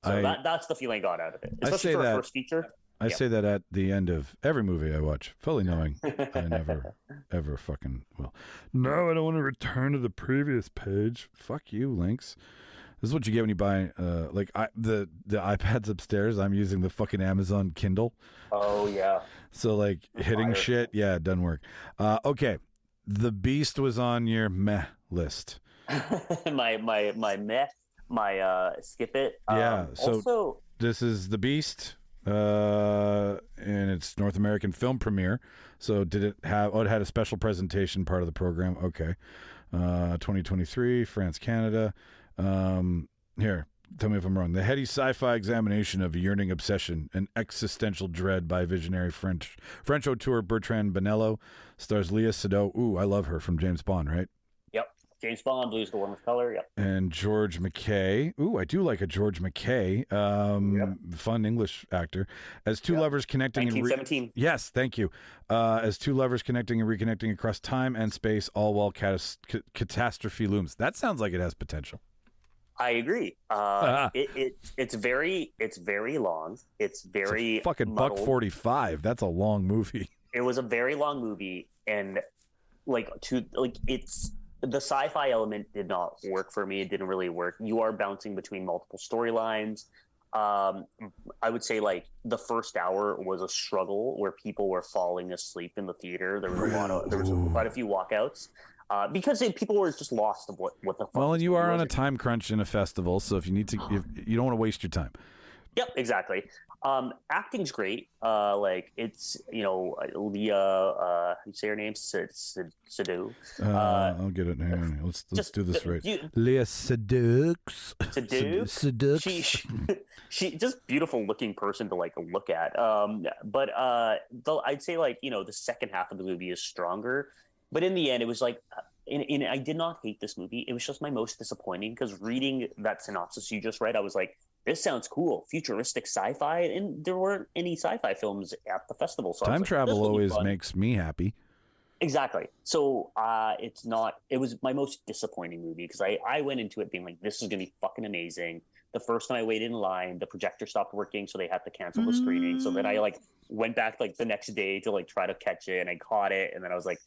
E: So that's the feeling I got out of it, especially
D: say
E: for a
D: that-
E: first feature.
D: I say that at the end of every movie I watch, fully knowing I never, ever fucking will. No, I don't want to return to the previous page. Fuck you, Lynx. This is what you get when you buy, the iPads upstairs. I'm using the fucking Amazon Kindle.
E: Oh, yeah.
D: So, like, hitting shit, yeah, it doesn't work. Okay, The Beast was on your meh list.
E: my meh, my skip it.
D: Yeah, so
E: also,
D: this is The Beast. And its North American film premiere. So did it have? Oh, it had a special presentation part of the program. Okay, 2023, France, Canada. Here, tell me if I'm wrong. The heady sci-fi examination of yearning obsession and existential dread by visionary French auteur Bertrand Bonello stars Léa Seydoux. Ooh, I love her from James Bond, right?
E: Yep. James Bond, Blue's the Warmest Color. Yep.
D: And George McKay. Ooh, I do like a George McKay. Fun English actor. As two lovers connecting
E: 1917.
D: Yes, thank you. As two lovers connecting and reconnecting across time and space, all while catastrophe looms. That sounds like it has potential.
E: I agree. It's very long. It's very
D: fucking
E: muddled.
D: $1.45. That's a long movie.
E: It was a very long movie, and it's the sci-fi element did not work for me. It didn't really work. You are bouncing between multiple storylines. I would say like the first hour was a struggle where people were falling asleep in the theater. There was quite a few walkouts. Because people were just lost of what the fuck.
D: Well, and you are on a time crunch in a festival, so if you need to, if you don't want to waste your time.
E: Yep, exactly. Acting's great. It's Leah. You say her name? Seydoux.
D: I'll get it. Hang on. Let's do this right. Leah Seydoux.
E: Seydoux. She just beautiful looking person to look at. But I'd say the second half of the movie is stronger. But in the end, it was I did not hate this movie. It was just my most disappointing because reading that synopsis you just read, I was like, this sounds cool, futuristic sci-fi, and there weren't any sci-fi films at the festival. So
D: time travel always makes me happy.
E: Exactly. So it was my most disappointing movie because I went into it being like, this is going to be fucking amazing. The first time I waited in line, the projector stopped working, so they had to cancel the screening. So then I went back the next day to try to catch it, and I caught it, and then I was like,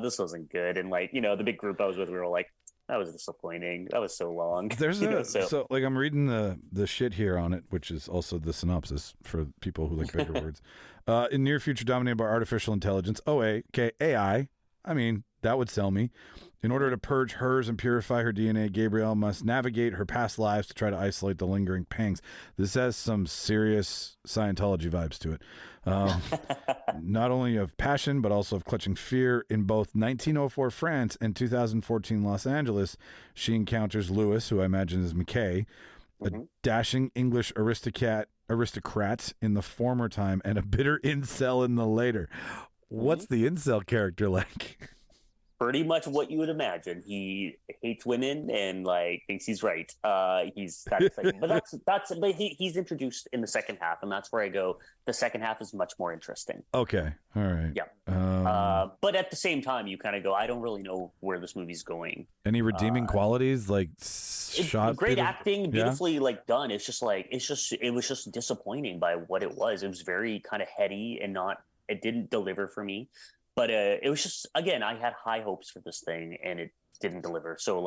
E: this wasn't good. And the big group I was with, we were like, that was disappointing. That was so long.
D: There's so I'm reading the shit here on it, which is also the synopsis for people who like bigger words. In near future dominated by artificial intelligence, AI. I mean, that would sell me. In order to purge hers and purify her DNA, Gabrielle must navigate her past lives to try to isolate the lingering pangs. This has some serious Scientology vibes to it. Not only of passion, but also of clutching fear. In both 1904 France and 2014 Los Angeles, she encounters Lewis, who I imagine is McKay, a dashing English aristocrat in the former time and a bitter incel in the later. What's the incel character like?
E: Pretty much what you would imagine. He hates women and thinks he's right. He's that exciting. But he's introduced in the second half, and that's where I go. The second half is much more interesting.
D: Okay, all right.
E: Yeah. But at the same time, you kind of go, I don't really know where this movie's going.
D: Any redeeming qualities shot?
E: Great acting, beautifully done. It's just it was just disappointing by what it was. It was very kind of heady and it didn't deliver for me. But it was just, again, I had high hopes for this thing and it didn't deliver. So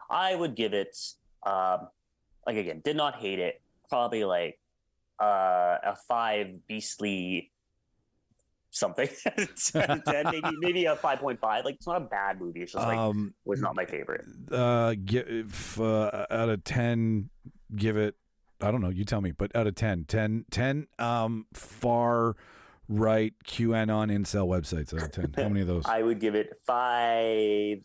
E: I would give it, again, did not hate it. Probably a 5 beastly something. 10, maybe a 5.5. It's not a bad movie. It's just was not my favorite.
D: Out of 10, give it, I don't know, you tell me, but out of 10, far right QAnon incel websites out of 10. How many of those?
E: I would give it 5.5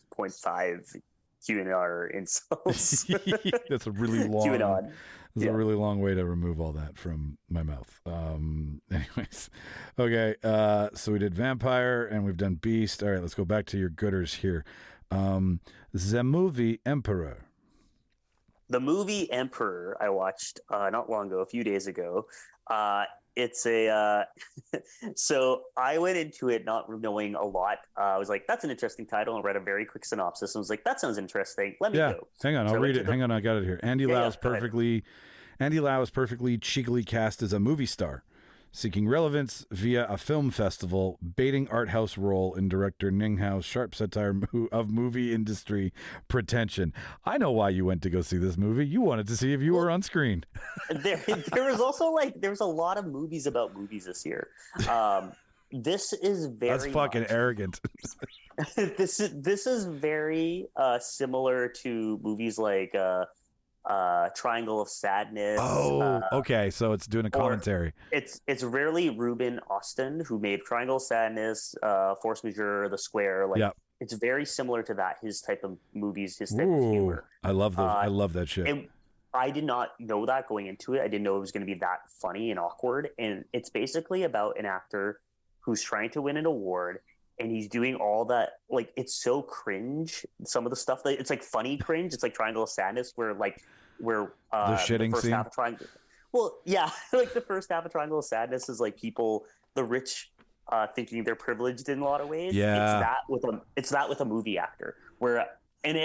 E: QAnon incels.
D: That's a really long
E: QAnon.
D: That's a really long way to remove all that from my mouth. Anyways. Okay, so we did Vampire and we've done Beast. All right, let's go back to your gooders here. The movie Emperor.
E: The movie Emperor I watched not long ago, a few days ago. It's a so I went into it not knowing a lot. I was like, that's an interesting title, and read a very quick synopsis and was like, that sounds interesting. Let me go.
D: Hang on, I'll read it. Hang on, I got it here. Andy Lau's Andy Lau is perfectly cheekily cast as a movie star, seeking relevance via a film festival, baiting art house role in director Ning Hao's sharp satire of movie industry pretension. I know why you went to go see this movie. You wanted to see if you were on screen.
E: There was also there was a lot of movies about movies this year. This is very
D: That's fucking arrogant.
E: this is very similar to movies like Triangle of Sadness.
D: Oh, okay. So it's doing a commentary.
E: It's rarely Ruben Austin who made Triangle of Sadness, Force Majeure, The Square. It's very similar to that. His type of movies, his type of humor.
D: I love those. I love that shit.
E: And I did not know that going into it. I didn't know it was going to be that funny and awkward. And it's basically about an actor who's trying to win an award. And he's doing all that, it's so cringe. Some of the stuff that it's funny cringe. It's like Triangle of Sadness, where the
D: shitting
E: first
D: scene.
E: half of Triangle. Well, yeah, the first half of Triangle of Sadness is people, the rich, thinking they're privileged in a lot of ways.
D: Yeah,
E: it's that with a movie actor. Where I'm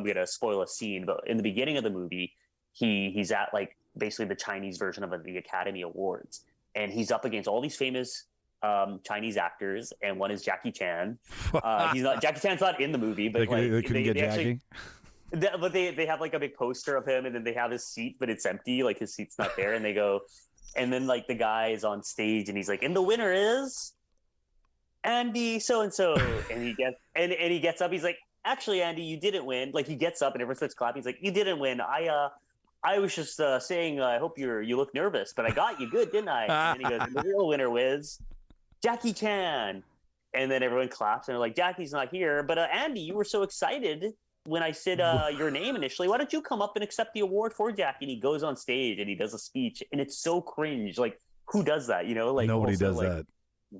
E: gonna spoil a scene, but in the beginning of the movie, he's at basically the Chinese version of the Academy Awards, and he's up against all these famous Chinese actors, and one is Jackie Chan. Jackie Chan's not in the movie, but
D: they couldn't get Jackie.
E: But they have a big poster of him, and then they have his seat, but it's empty. His seat's not there, and they go, and then the guy is on stage, and he's like, and the winner is Andy so and so, and he gets up. He's like, actually, Andy, you didn't win. He gets up, and everyone starts clapping. He's like, you didn't win. I was just saying, I hope you look nervous, but I got you good, didn't I? And then he goes, the real winner was Jackie Chan. And then everyone claps and they're like, Jackie's not here. But Andy, you were so excited when I said your name initially. Why don't you come up and accept the award for Jackie? And he goes on stage and he does a speech, and it's so cringe. Who does that?
D: Nobody does that.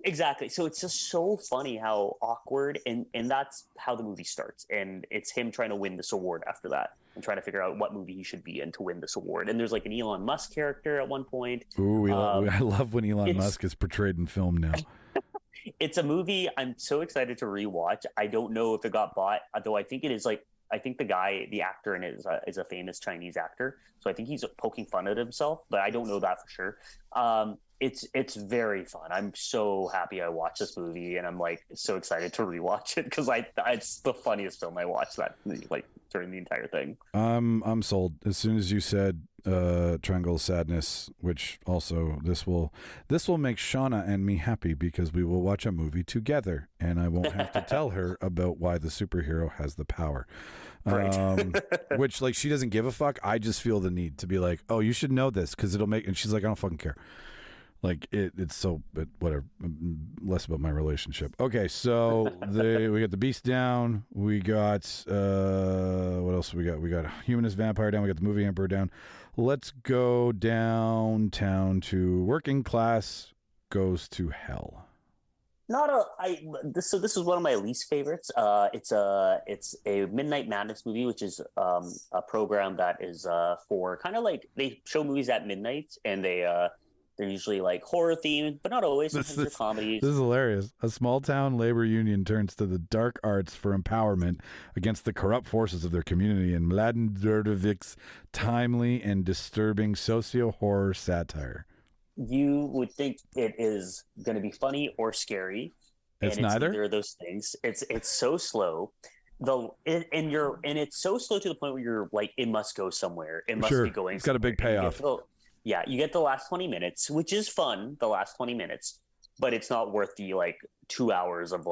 E: Exactly. So it's just so funny how awkward, and that's how the movie starts. And it's him trying to win this award after that, and trying to figure out what movie he should be in to win this award. And there's an Elon Musk character at one point.
D: Ooh, I love when Elon Musk is portrayed in film now.
E: It's a movie I'm so excited to rewatch. I don't know if it got bought, though I think it is I think the actor in it is a famous Chinese actor. So I think he's poking fun at himself, but I don't know that for sure. It's very fun. I'm so happy I watched this movie, and I'm so excited to rewatch it because it's the funniest film I watched during the entire thing.
D: I'm sold. As soon as you said Triangle of Sadness, which also this will make Shauna and me happy because we will watch a movie together, and I won't have to tell her about why the superhero has the power.
E: Right.
D: Which she doesn't give a fuck. I just feel the need to be oh, you should know this because it'll make. And she's like, I don't fucking care. It's so, but whatever. Less about my relationship. Okay, so we got the Beast down. We got what else we got? We got Humanist Vampire down. We got the Movie Emperor down. Let's go downtown to Working Class Goes to Hell.
E: So this is one of my least favorites. It's a Midnight Madness movie, which is a program that is for kind of they show movies at midnight, and they're usually horror themed, but not always. Sometimes they're comedies.
D: This is hilarious. A small town labor union turns to the dark arts for empowerment against the corrupt forces of their community in Mladen Đurdović's timely and disturbing socio-horror satire.
E: You would think it is going to be funny or scary.
D: It's
E: and
D: neither
E: of those things. It's so slow. And it's so slow to the point where you're it must go somewhere. It must be going.
D: It's got a big payoff.
E: You get the last 20 minutes, which is fun, the last 20 minutes, but it's not worth the 2 hours of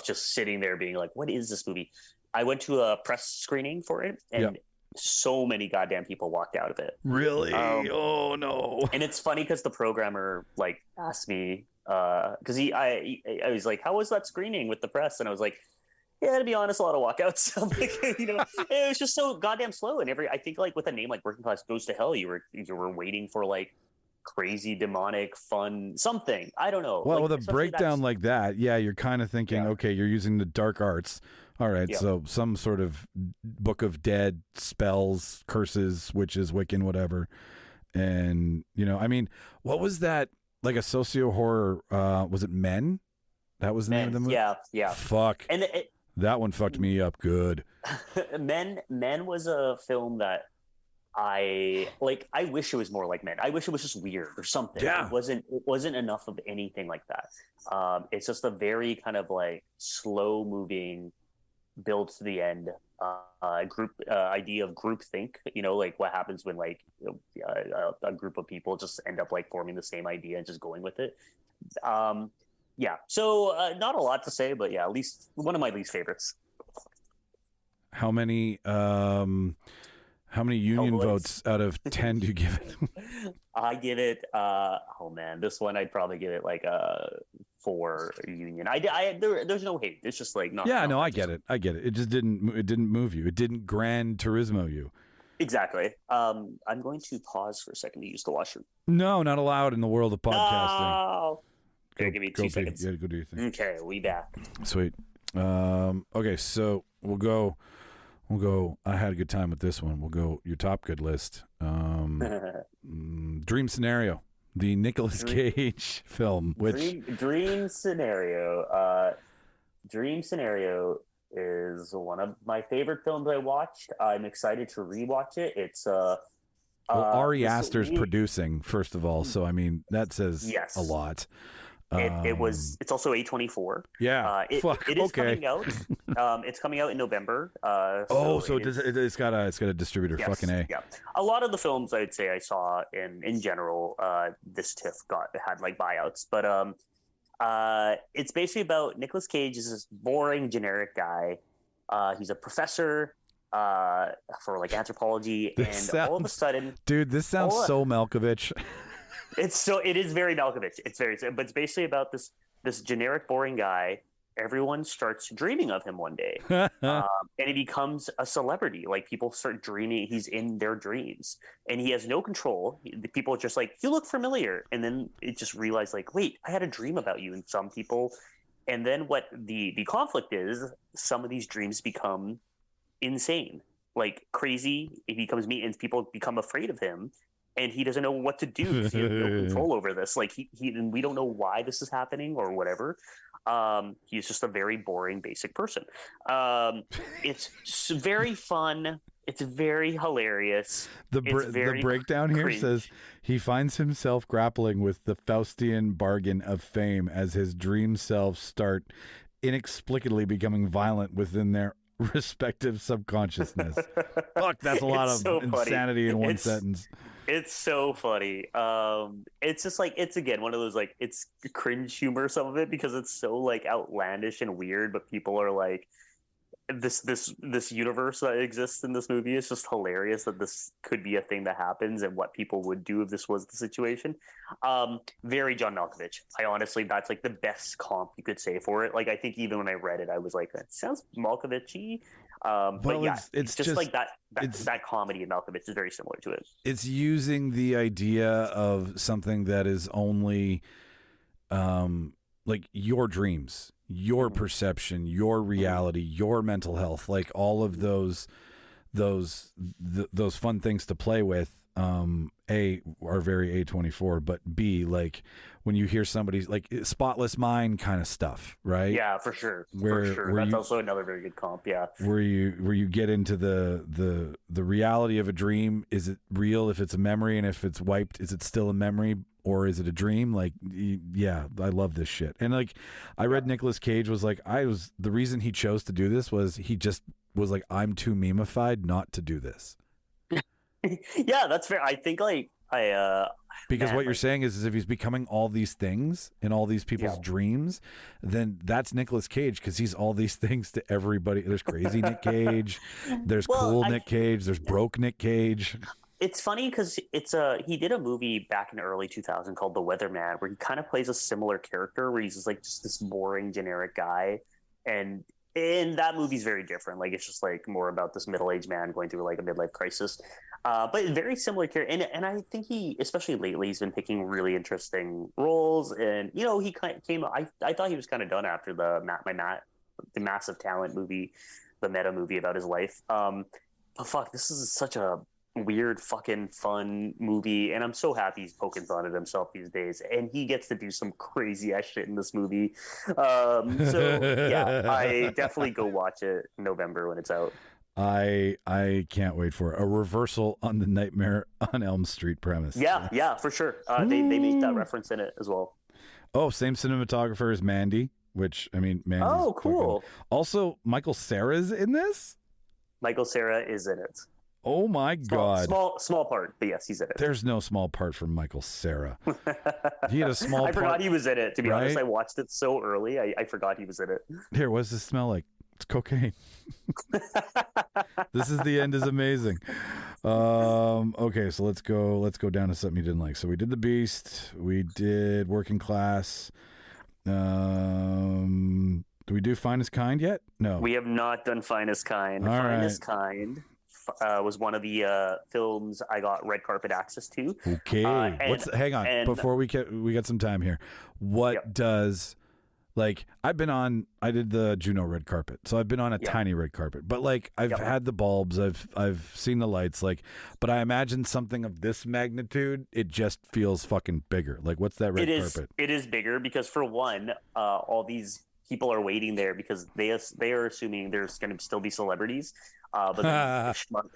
E: just sitting there being what is this movie? I went to a press screening for it, and so many goddamn people walked out of it.
D: Really? Oh no.
E: And it's funny because the programmer asked me, because I was like, how was that screening with the press? And I was like, yeah, to be honest, a lot of walkouts. It was just so goddamn slow. And I think with a name like Working Class Goes to Hell, you were waiting for crazy, demonic, fun something. I don't know.
D: Well, with a breakdown like that, you're kind of thinking, okay, you're using the dark arts. All right, so some sort of Book of Dead, spells, curses, witches, Wiccan, whatever. And what was that? A socio horror? Was it Men? That was the name of the movie.
E: Yeah.
D: Fuck.
E: And
D: that one fucked me up good.
E: Men was a film that I wish it was more like Men. I wish it was just weird or something.
D: Yeah.
E: It wasn't enough of anything like that. It's just a very kind of like slow moving build to the end group idea of groupthink. You know, like what happens when like a group of people just end up like forming the same idea and just going with it. Yeah. So not a lot to say, but yeah, at least one of my least favorites.
D: How many union votes out of 10 do you give it?
E: I give it oh man, this one I'd probably give it like a 4 union. There's no hate. It's just like not.
D: Yeah, no, I get it. It just didn't move you. It didn't Gran Turismo you.
E: Exactly. I'm going to pause for a second to use the washroom.
D: No, not allowed in the world of podcasting.
E: Oh. Okay, give me 2 seconds.
D: Yeah, go do your thing.
E: Okay, we back.
D: Sweet. Okay, so we'll go. I had a good time with this one. We'll go your top good list. Dream Scenario, the Nicolas Cage film. Which
E: Dream Scenario. Dream Scenario is one of my favorite films I watched. I'm excited to rewatch it. It's
D: Ari Aster's producing, first of all, so I mean that says a lot.
E: It's also A24.
D: Yeah.
E: It is coming out. It's coming out in November.
D: It's got a distributor.
E: Yes,
D: fucking A.
E: Yeah. A lot of the films I'd say I saw in general, this Tiff had like buyouts, but it's basically about Nicolas Cage is this boring generic guy. He's a professor for like anthropology, all of a sudden,
D: dude, this sounds so Malkovich.
E: It is very Malkovich. But it's basically about this generic boring guy. Everyone starts dreaming of him one day, and he becomes a celebrity. Like people start dreaming he's in their dreams, and he has no control. The people are just like, "You look familiar," and then it just realized, like, "Wait, I had a dream about you." And some people, and then what the conflict is, some of these dreams become insane, like crazy. He becomes mean, and people become afraid of him. And he doesn't know what to do because he has no control over this. Like and we don't know why this is happening or whatever. He's just a very boring, basic person. It's very fun. It's very hilarious.
D: The breakdown here says he finds himself grappling with the Faustian bargain of fame as his dream selves start inexplicably becoming violent within their respective subconsciousness. Fuck, that's a lot of insanity in one sentence.
E: It's so funny. It's just like, it's again one of those like, it's cringe humor, some of it, because it's so like outlandish and weird, but people are like, this universe that exists in this movie is just hilarious that this could be a thing that happens and what people would do if this was the situation. Very John Malkovich. I honestly, that's like the best comp you could say for it. Like, I think even when I read it, I was like, that sounds Malkovich-y. But yeah, it's just like that comedy in Malkovich is very similar to it.
D: It's using the idea of something that is only like your dreams, your perception, your reality, your mental health, like all of those fun things to play with. A, are very A24, but B, like when you hear somebody's like Spotless Mind kind of stuff, right?
E: Yeah, for sure. That's also another very good comp. Yeah,
D: where you get into the reality of a dream. Is it real? If it's a memory, and if it's wiped, is it still a memory or is it a dream? Like, yeah, I love this shit. And like, I read Nicolas Cage was like, the reason he chose to do this was he just was like, I'm too memeified not to do this.
E: Yeah, that's fair. I think
D: because what you're saying is if he's becoming all these things in all these people's dreams, then that's Nicolas Cage, because he's all these things to everybody. There's crazy Nick Cage, there's Nick Cage, there's broke Nick Cage.
E: It's funny because he did a movie back in the early 2000s called The Weatherman, where he kind of plays a similar character where he's just this boring generic guy, and that movie's very different. Like, it's just like more about this middle-aged man going through like a midlife crisis. But very similar character, and I think he, especially lately, he's been picking really interesting roles. And you know, he kind of came. I thought he was kind of done after the Massive Talent movie, the meta movie about his life. But fuck, this is such a weird fucking fun movie, and I'm so happy he's poking fun at himself these days, and he gets to do some crazy ass shit in this movie. So yeah, I definitely go watch it in November when it's out.
D: I can't wait for it. A reversal on the Nightmare on Elm Street premise.
E: Yeah, for sure. They make that reference in it as well.
D: Oh, same cinematographer as Mandy, which, I mean, Mandy's
E: Oh, cool.
D: fucking... Also, Michael Cera's in this?
E: Michael Cera is in it.
D: Oh my God.
E: Small part, but yes, he's in it.
D: There's no small part from Michael Cera. He had a small
E: I
D: part.
E: forgot he was in it, to be
D: right?
E: honest. I watched it so early, I forgot he was in it.
D: Here, what does this smell like? It's cocaine. This is the end is amazing. Okay, so let's go down to something you didn't like. So we did The Beast, we did Working Class. Do we do Finest Kind yet? No.
E: We have not done Finest Kind.
D: All
E: Finest
D: right.
E: Kind was one of the films I got red carpet access to.
D: Okay. Hang on. Before we get some time here. What does... Like, I did the Juno red carpet, so I've been on a tiny red carpet, but like I've had the bulbs, I've seen the lights, like, but I imagine something of this magnitude, it just feels fucking bigger. Like, what's that red carpet?
E: It is bigger because, for one, all these people are waiting there because they are assuming there's going to still be celebrities, but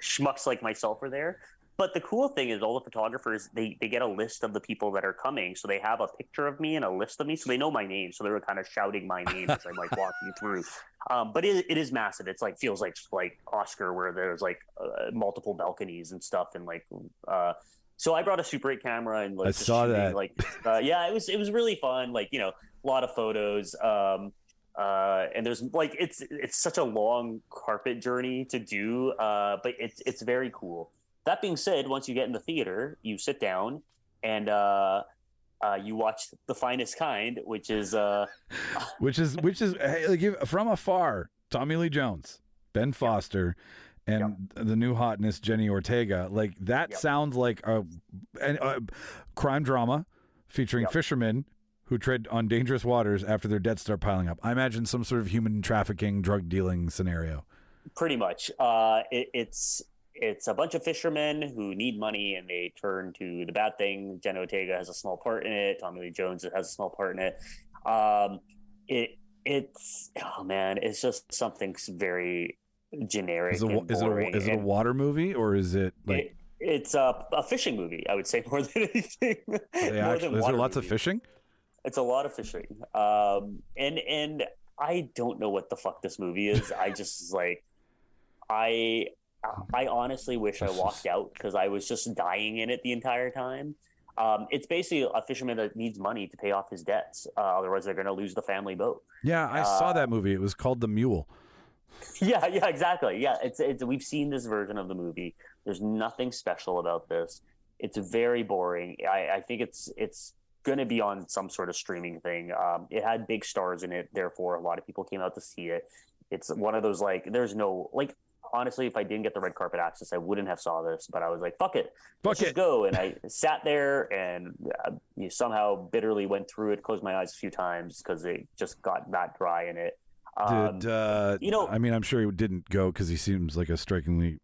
E: schmucks like myself are there. But the cool thing is all the photographers, they get a list of the people that are coming. So they have a picture of me and a list of me. So they know my name. So they're kind of shouting my name as I'm like walking through. But it is massive. It's like, feels like Oscar, where there's like multiple balconies and stuff. And like, so I brought a Super 8 camera and like,
D: I saw that.
E: Like, it was really fun. Like, you know, a lot of photos. And there's like, it's such a long carpet journey to do. But it's very cool. That being said, once you get in the theater, you sit down and you watch The Finest Kind, which is
D: hey, like, from afar, Tommy Lee Jones, Ben Foster, and the new hotness Jenny Ortega. Like, that sounds like a crime drama featuring fishermen who tread on dangerous waters after their debts start piling up. I imagine some sort of human trafficking, drug dealing scenario.
E: Pretty much. It's a bunch of fishermen who need money and they turn to the bad thing. Jenna Ortega has a small part in it. Tommy Lee Jones has a small part in it. It's just something very generic. Is
D: it a water movie, or is it like
E: it's a fishing movie? I would say more than anything.
D: Is there lots of fishing?
E: It's a lot of fishing. And I don't know what the fuck this movie is. I just like I honestly wish I walked out because I was just dying in it the entire time. It's basically a fisherman that needs money to pay off his debts. Otherwise, they're going to lose the family boat. Yeah,
D: I saw that movie. It was called The Mule.
E: Yeah, exactly. Yeah, it's we've seen this version of the movie. There's nothing special about this. It's very boring. I think it's going to be on some sort of streaming thing. It had big stars in it, therefore a lot of people came out to see it. It's one of those like there's no like. Honestly, if I didn't get the red carpet access, I wouldn't have saw this. But I was like, "Fuck it, let's just go." And I sat there and somehow bitterly went through it. Closed my eyes a few times because it just got that dry in it.
D: I mean, I'm sure he didn't go because he seems like a strikingly,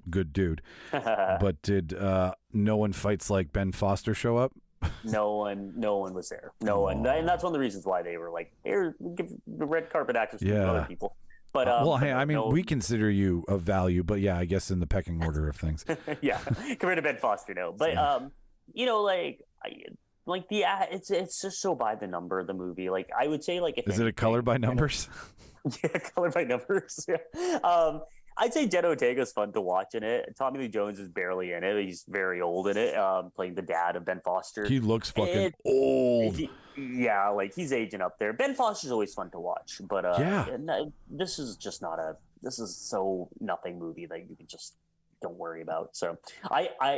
D: good dude. But did No One Fights Like Ben Foster show up?
E: No one was there. No one, and that's one of the reasons why they were like, "Here, give the red carpet access to other people." But
D: hey, I mean, we consider you of value, but yeah, I guess in the pecking order of things.
E: Yeah, compared to Ben Foster, no. But it's just so by the number of the movie. Like I would say, like,
D: is it a color by numbers?
E: Yeah, color by numbers. Yeah. I'd say Jenna Ortega's fun to watch in it. Tommy Lee Jones is barely in it. He's very old in it, playing the dad of Ben Foster.
D: He looks fucking old.
E: Yeah, like he's aging up there. Ben Foster's always fun to watch, but this is just this is so nothing movie that you can just don't worry about. So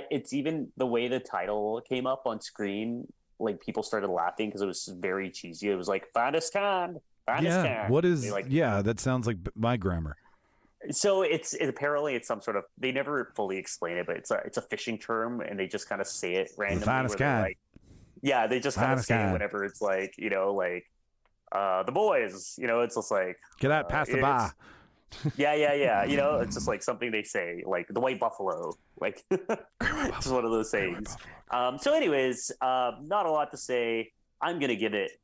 E: it's even the way the title came up on screen, like people started laughing because it was very cheesy. It was like Finest Kind.
D: What is like? Yeah, that sounds like my grammar.
E: So apparently it's some sort of, they never fully explain it, but it's a fishing term and they just kind of say it randomly.
D: Like,
E: yeah, they just kind of say it whenever it's like, the boys, it's just like,
D: get out past the bar.
E: Yeah. It's just like something they say, like the white buffalo, like it's one of those sayings. So anyways, not a lot to say. I'm going to give it.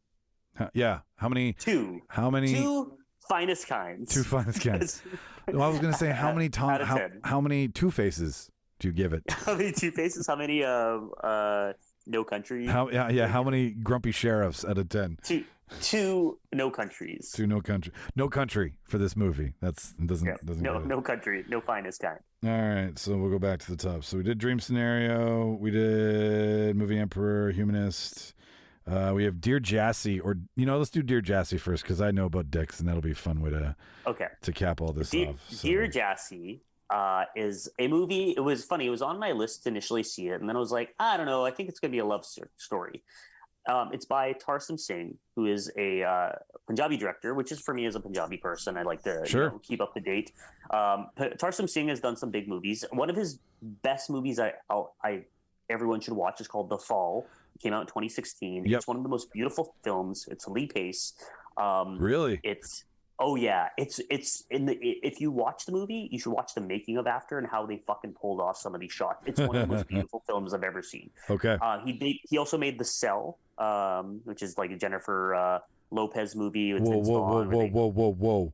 D: Yeah. How many?
E: Two.
D: How many?
E: finest kinds.
D: Two finest kinds. Well, I was going to say, how many how many Two Faces do you give it?
E: How many Two Faces? How many No Country?
D: How many grumpy sheriffs out of 10?
E: Two No Countries.
D: Two No Country. No Country for this movie. No
E: Country. No finest kind.
D: All right, so we'll go back to the top. So we did Dream Scenario. We did Movie Emperor, Humanist. We have Dear Jassy, or let's do Dear Jassy first because I know about dicks, and that'll be a fun way to cap all this off. So.
E: Dear Jassy is a movie. It was funny. It was on my list to initially see it, and then I was like, I don't know. I think it's going to be a love story. It's by Tarsem Singh, who is a Punjabi director, which is for me as a Punjabi person. I like to keep up to date. Tarsem Singh has done some big movies. One of his best movies everyone should watch is called The Fall. It came out in 2016. Yep. It's one of the most beautiful films. It's Lee Pace.
D: Really?
E: If you watch the movie, you should watch the making of after and how they fucking pulled off some of these shots. It's one of the most beautiful films I've ever seen.
D: Okay.
E: He also made The Cell, which is like a Jennifer Lopez movie.
D: Whoa.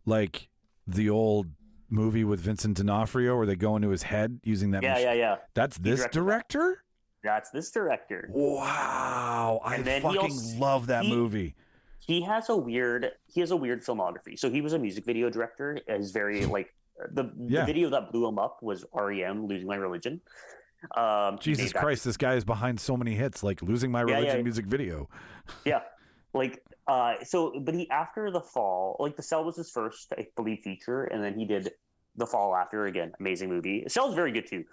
D: Like the old movie with Vincent D'Onofrio where they go into his head using that machine? Yeah. That's this director?
E: That's this director.
D: Wow. I fucking love that movie.
E: He has a weird filmography. So he was a music video director. Is very like the video that blew him up was REM, Losing My Religion.
D: Jesus Christ, this guy is behind so many hits, like Losing My Religion music video.
E: Yeah. Like but he, after The Fall, like The Cell was his first, I believe, feature, and then he did The Fall after, again, amazing movie. Cell's very good too.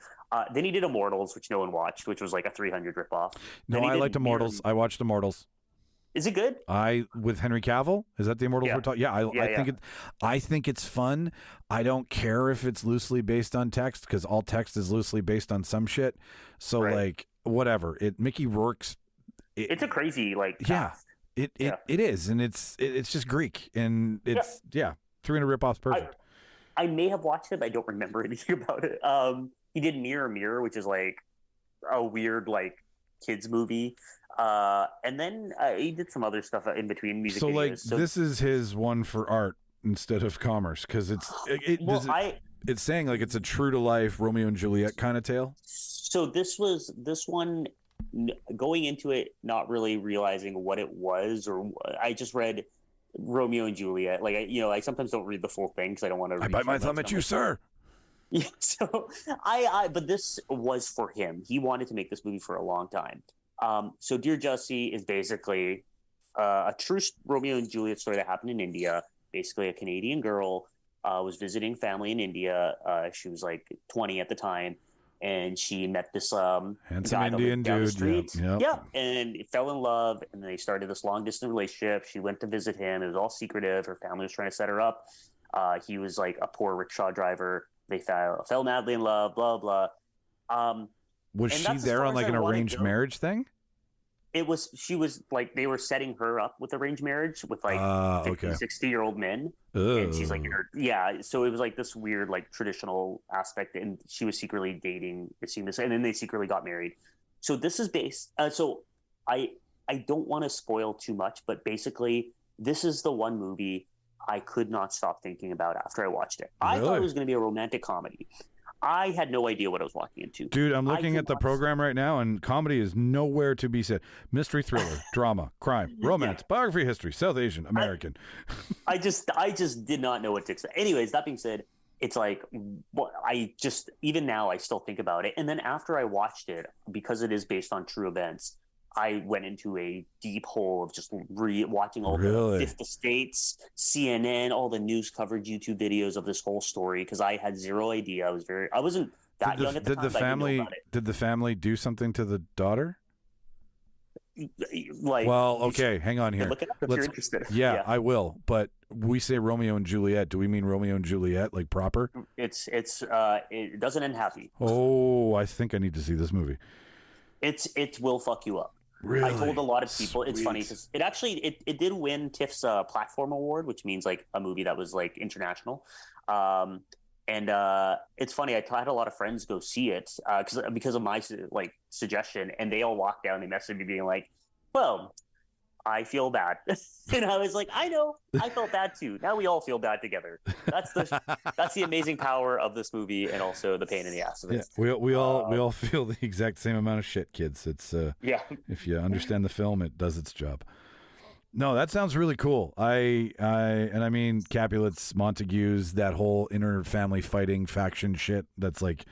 E: Then he did Immortals, which no one watched, which was like a 300 ripoff.
D: No, I liked Immortals. I watched Immortals.
E: Is it good?
D: With Henry Cavill? Is that the Immortals we're talking? Yeah, I think it's fun. I don't care if it's loosely based on text because all text is loosely based on some shit. So like whatever. Mickey Rourke's.
E: It's a crazy cast.
D: It is, and it's just Greek, and it's 300 ripoffs perfect.
E: I may have watched it, but I don't remember anything about it. He did Mirror Mirror, which is like a weird kids movie. And then he did some other stuff in between music videos. So this is his one for art instead of commerce because it's saying like it's a true to life Romeo and Juliet kind of tale. So this one going into it not really realizing what it was, or I just read Romeo and Juliet. Like I sometimes don't read the full thing because I don't want to.
D: I bite my thumb at you, sir.
E: Yeah. So but this was for him. He wanted to make this movie for a long time. So Dear Jassy is basically a true Romeo and Juliet story that happened in India. Basically, a Canadian girl was visiting family in India. She was like 20 at the time, and she met this
D: handsome Indian dude. The street.
E: Yep. And fell in love, and they started this long distance relationship. She went to visit him. It was all secretive. Her family was trying to set her up. He was like a poor rickshaw driver. They fell madly in love. Blah blah.
D: Was she there on like an arranged marriage thing?
E: She was like, they were setting her up with arranged marriage with like 50, 60-year-old men. And she's like, so it was like this weird, like traditional aspect. And she was secretly dating, seeing this, and then they secretly got married. So this is based. So I don't want to spoil too much, but basically this is the one movie I could not stop thinking about after I watched it. I thought it was going to be a romantic comedy. I had no idea what I was walking into.
D: Dude, I'm looking at the program right now, and comedy is nowhere to be said. Mystery, thriller, drama, crime, romance, biography, history, South Asian, American.
E: I just did not know what to expect. Anyways, that being said, it's like, even now I still think about it. And then after I watched it, because it is based on true events, I went into a deep hole of just watching all the Fifth Estates, CNN, all the news coverage, YouTube videos of this whole story because I had zero idea. I wasn't that young at the time.
D: Did the family do something to the daughter? Hang on here.
E: Look it up if you're interested.
D: Yeah, I will. But we say Romeo and Juliet. Do we mean Romeo and Juliet, like proper?
E: It doesn't end happy.
D: Oh, I think I need to see this movie.
E: It will fuck you up.
D: Really?
E: I told a lot of people. Sweet. It's funny because it actually did win Tiff's platform award, which means like a movie that was like international. And it's funny. I had a lot of friends go see it because of my like suggestion, and they all walked down. They messaged me being like, "Well, I feel bad. And I was like, I know, I felt bad too. Now we all feel bad together. That's the amazing power of this movie, and also the pain in the ass of it.
D: Yeah, we all feel the exact same amount of shit, kids. It's if you understand the film, it does its job. No, that sounds really cool. I mean Capulets, Montagues, that whole inner family fighting faction shit that's like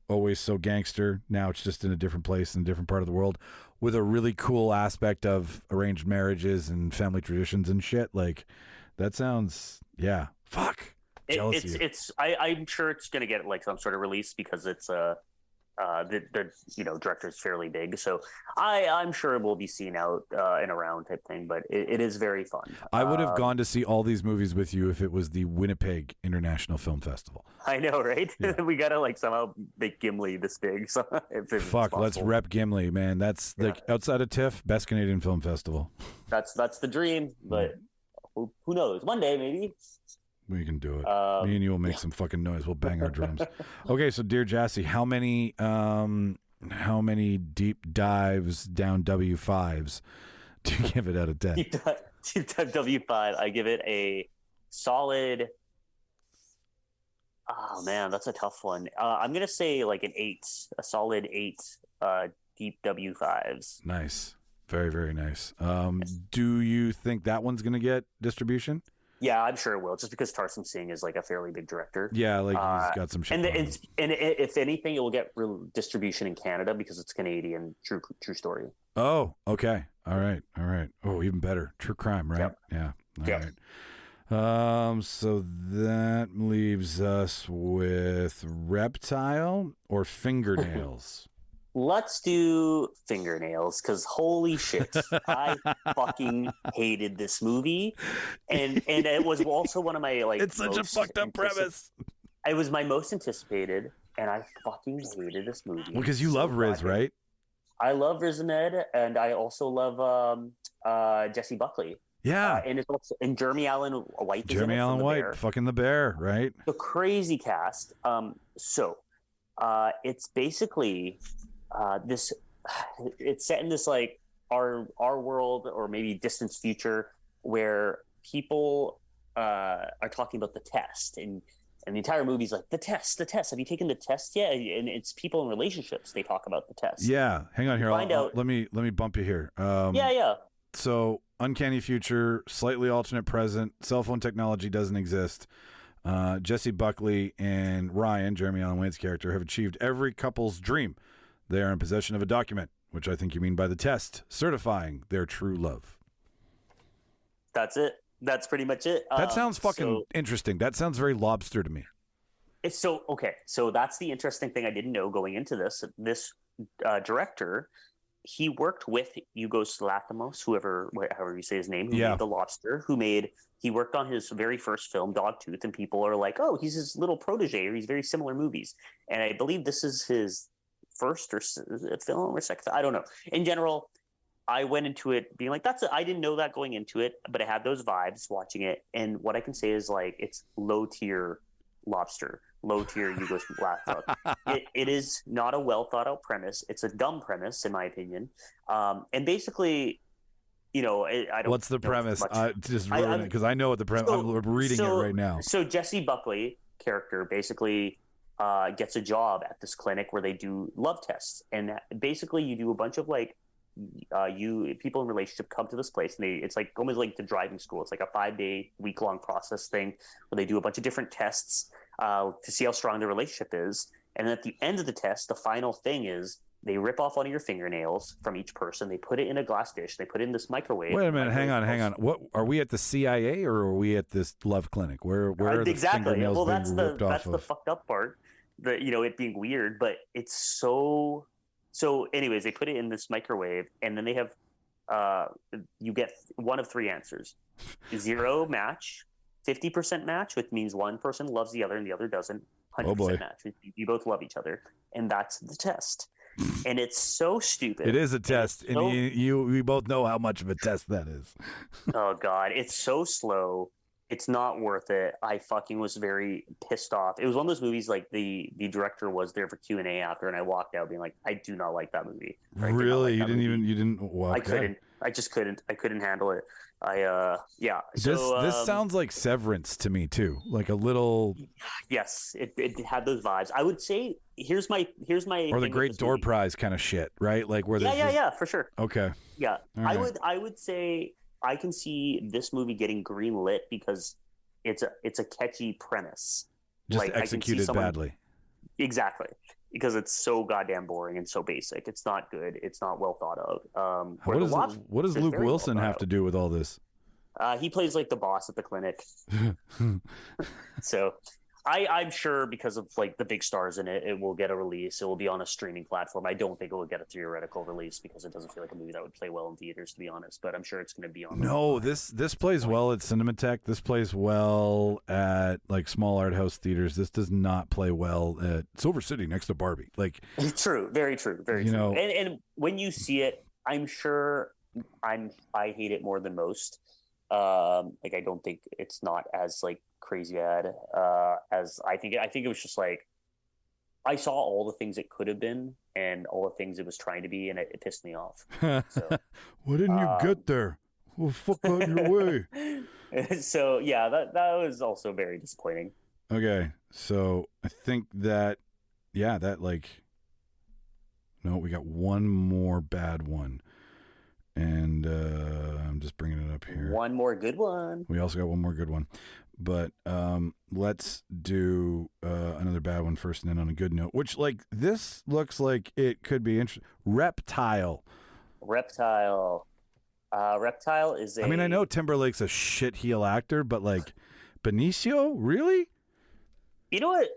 D: always so gangster. Now it's just in a different place in a different part of the world with a really cool aspect of arranged marriages and family traditions and shit. Like that sounds, yeah. Fuck. Jealous of you.
E: I'm sure it's gonna get like some sort of release because it's the director is fairly big, so I'm sure it will be seen out and around type thing. But it is very fun.
D: I would have gone to see all these movies with you if it was the Winnipeg International Film Festival.
E: I know, right?
D: Yeah.
E: We gotta like somehow make Gimli this big. So
D: fuck, let's rep Gimli, man. That's like outside of TIFF, best Canadian Film Festival.
E: That's the dream, but who knows? One day maybe.
D: We can do it. Me and you will make some fucking noise. We'll bang our drums. Okay, so dear Jassy, how many deep dives down W5s do you give it out of 10?
E: Deep dive W5, I give it a solid. Oh man, that's a tough one. I'm gonna say like an 8, a solid 8. Deep W5s.
D: Nice, very very nice. Do you think that one's gonna get distribution?
E: Yeah, I'm sure it will, just because Tarsem Singh is like a fairly big director.
D: Yeah, like he's got some shit.
E: And if anything, it will get real distribution in Canada because it's Canadian, true story.
D: Oh, okay, all right. Oh, even better, true crime, right?
E: Yep.
D: Yeah, all right. So that leaves us with Reptile or Fingernails.
E: Let's do Fingernails, because holy shit, I fucking hated this movie, and it was also one of my like.
D: It's such a fucked up premise.
E: It was my most anticipated, and I fucking hated this movie.
D: Well, because you love Riz, right?
E: I love Riz Ahmed, and I also love Jesse Buckley.
D: Yeah,
E: and it's also Jeremy Allen White.
D: Jeremy Allen White, fucking the bear, right?
E: The crazy cast. It's basically. It's set in this like our world or maybe distant future where people are talking about the test, and the entire movie's like the test. Have you taken the test yet? And it's people in relationships. They talk about the test.
D: Yeah, hang on here. Let me bump you here.
E: Yeah.
D: So uncanny future, slightly alternate present. Cell phone technology doesn't exist. Jesse Buckley and Ryan, Jeremy Allen White's character, have achieved every couple's dream. They are in possession of a document, which I think you mean by the test, certifying their true love.
E: That's it. That's pretty much it.
D: That sounds fucking interesting. That sounds very Lobster to me.
E: It's so okay. So that's the interesting thing I didn't know going into this. This director, he worked with Yorgos Lanthimos, however you say his name, who made The Lobster, he worked on his very first film, Dogtooth, and people are like, oh, he's his little protege, or he's very similar movies. And I believe this is his first or film or second. I don't know. In general, I went into it being like, I didn't know that going into it, but I had those vibes watching it. And what I can say is like, it's low tier Lobster, low tier Yorgos Lanthimos. It is not a well thought out premise. It's a dumb premise, in my opinion. And basically, I don't.
D: What's the premise? Just ruin it because I know what the premise. I'm reading it right now.
E: So Jesse Buckley character basically gets a job at this clinic where they do love tests, and basically you do a bunch of like people in relationship come to this place, and it's like almost like the driving school. It's like a 5-day week-long process thing where they do a bunch of different tests to see how strong the relationship is, and then at the end of the test, the final thing is they rip off one of your fingernails from each person. They put it in a glass dish. They put it in this microwave.
D: Wait a minute. Hang on. What are we at the CIA or are we at this love clinic? Where are the fingernails being ripped off
E: that's the fucked up part. It being weird, but it's so. Anyways, they put it in this microwave, and then they have. You get one of 3 answers: 0 match, 50% match, which means one person loves the other and the other doesn't. 100% match. You both love each other, and that's the test. And it's so stupid.
D: It is a test, and we both know how much of a test that is.
E: Oh God, it's so slow. It's not worth it. I fucking was very pissed off. It was one of those movies like the director was there for Q&A after, and I walked out being like, I do not like that movie.
D: Really? You didn't? Well,
E: I couldn't. I just couldn't. I couldn't handle it. Yeah. So
D: This sounds like Severance to me too. Like a little.
E: Yes, it had those vibes. I would say here's my
D: Or the
E: thing
D: Great
E: with this
D: Door
E: movie.
D: Prize kind of shit, right? Like where there's
E: Yeah, for sure.
D: Okay.
E: Yeah,
D: All right.
E: I would say I can see this movie getting green lit because it's a catchy premise.
D: Just
E: Like, I can see
D: executed
E: someone-
D: badly.
E: Exactly, because it's so goddamn boring and so basic. It's not good. It's not well thought of. Where The Wasp
D: What does
E: is
D: Luke
E: very well
D: Wilson
E: thought
D: have
E: out.
D: to do with all this?
E: He plays like the boss at the clinic. So I'm sure because of like the big stars in it, it will get a release. It will be on a streaming platform. I don't think it will get a theoretical release because it doesn't feel like a movie that would play well in theaters, to be honest. But I'm sure it's going to be on.
D: No, this plays well at Cinematheque. This plays well at like small art house theaters. This does not play well at Silver City next to Barbie. Like
E: True, very true, very
D: You
E: true.
D: know-
E: And when you see it, I'm sure I hate it more than most. Like I don't think it's not as like crazy ad as I think. I think it was just like I saw all the things it could have been and all the things it was trying to be, and it pissed me off. So,
D: why didn't you get there? Well, fuck out your way.
E: so yeah, that was also very disappointing.
D: Okay, so I think that like no, we got one more bad one, and I'm just bringing it up here.
E: One more good one.
D: We also got one more good one, but let's do another bad one first, and then on a good note. Which like this looks like it could be interesting. Reptile.
E: Reptile is a.
D: I mean, I know Timberlake's a shit heel actor, but like Benicio, really?
E: You know what?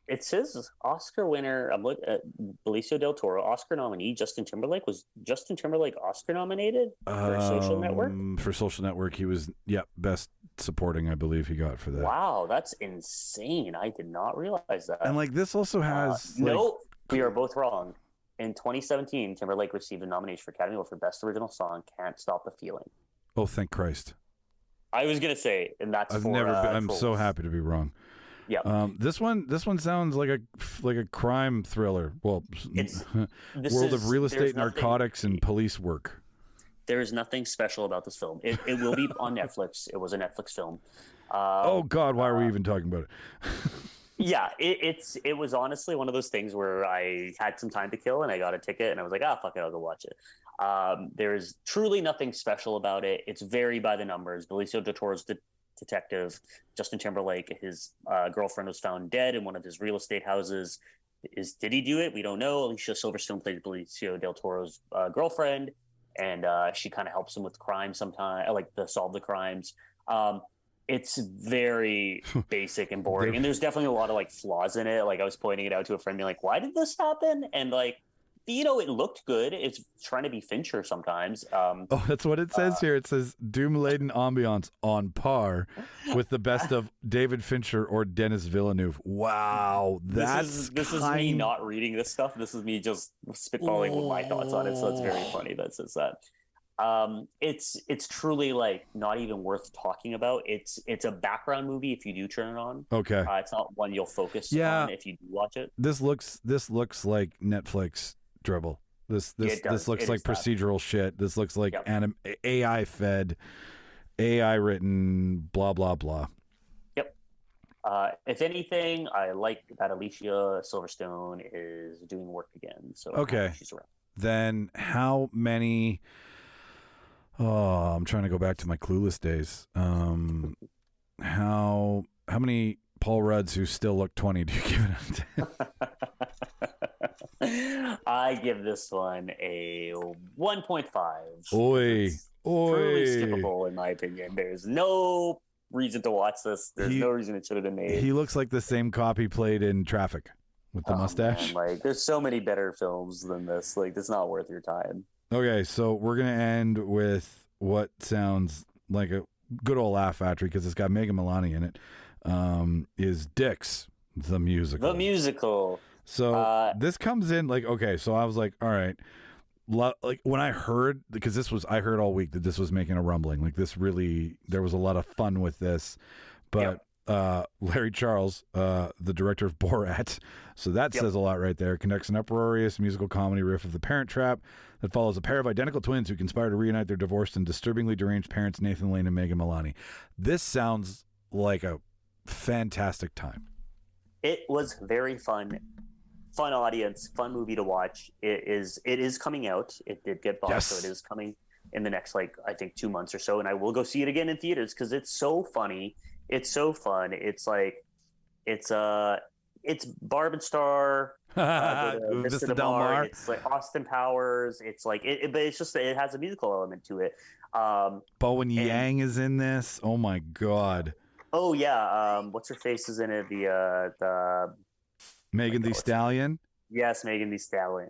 E: It says Oscar winner. I'm looking at Benicio del Toro, Oscar nominee. Justin Timberlake, was Justin Timberlake Oscar nominated for Social Network?
D: For Social Network, he was best supporting. I believe he got for that.
E: Wow, that's insane! I did not realize that.
D: And like this also has
E: no, we are both wrong. In 2017, Timberlake received a nomination for Academy Award for Best Original Song, "Can't Stop the Feeling."
D: oh, thank Christ!
E: I was gonna say, and that's
D: I've
E: for,
D: never been. I'm
E: Trolls.
D: so happy to be wrong.
E: Yeah,
D: This one sounds like a crime thriller. Well,
E: This
D: world
E: is-
D: of real
E: there's
D: estate,
E: nothing-
D: narcotics, and police work.
E: There is nothing special about this film. It will be on Netflix. It was a Netflix film.
D: Oh God, why are we even talking about it?
E: Yeah, it was honestly one of those things where I had some time to kill and I got a ticket and I was like, fuck it, I'll go watch it. There's truly nothing special about it. It's very by the numbers. Benicio del Toro's detective. Justin Timberlake, his girlfriend was found dead in one of his real estate houses. Did he do it? We don't know. Alicia Silverstone played Benicio del Toro's girlfriend, and she kind of helps him with crime sometimes, like to solve the crimes. It's very basic and boring, and there's definitely a lot of like flaws in it. Like I was pointing it out to a friend, being like, "Why did this happen?" And like, it looked good. It's trying to be Fincher sometimes.
D: Oh, that's what it says here. It says doom-laden ambiance on par with the best of David Fincher or Denis Villeneuve. Wow,
E: This is me not reading this stuff. This is me just spitballing with my thoughts on it. So it's very funny that it says that. It's truly like not even worth talking about. It's a background movie if you do turn it on.
D: Okay.
E: It's not one you'll focus on if you do watch it.
D: This looks like Netflix dribble. This
E: It does.
D: this looks
E: It
D: like
E: is that.
D: procedural shit. This looks like
E: Yep.
D: AI fed, AI written, blah blah blah.
E: Yep. If anything, I like that Alicia Silverstone is doing work again. So
D: Okay.
E: she's around.
D: Then how many? Oh, I'm trying to go back to my Clueless days. How many Paul Rudds who still look 20 do you give it?
E: I give this one a 1.5.
D: Oi,
E: It's
D: oi.
E: truly skippable in my opinion. There's no reason to watch this. There's no reason it should have been made.
D: He looks like the same cop he played in Traffic with the mustache.
E: Man, like, there's so many better films than this. Like, it's not worth your time.
D: Okay, so we're gonna end with what sounds like a good old laugh factory because it's got Megan Mullally in it. Is Dix the musical?
E: The musical.
D: So this comes in like, okay, so I was like, all right, like when I heard, because I heard all week that this was making a rumbling, like this really, there was a lot of fun with this, but Larry Charles, the director of Borat. So that says a lot right there. Conducts an uproarious musical comedy riff of The Parent Trap that follows a pair of identical twins who conspire to reunite their divorced and disturbingly deranged parents, Nathan Lane and Megan Mullally. This sounds like a fantastic time.
E: It was very fun. Fun audience, fun movie to watch. It is coming out. It did get bought, so it is coming in the next, I think 2 months or so, and I will go see it again in theaters because it's so funny. It's so fun. It's Barb and Star,
D: Vista Del Mar.
E: It's like Austin Powers. It's but it's just it has a musical element to it.
D: Bowen Yang is in this. Oh my god.
E: Oh yeah. What's her face is in it? The
D: Megan Thee Stallion.
E: Yes, Megan Thee Stallion.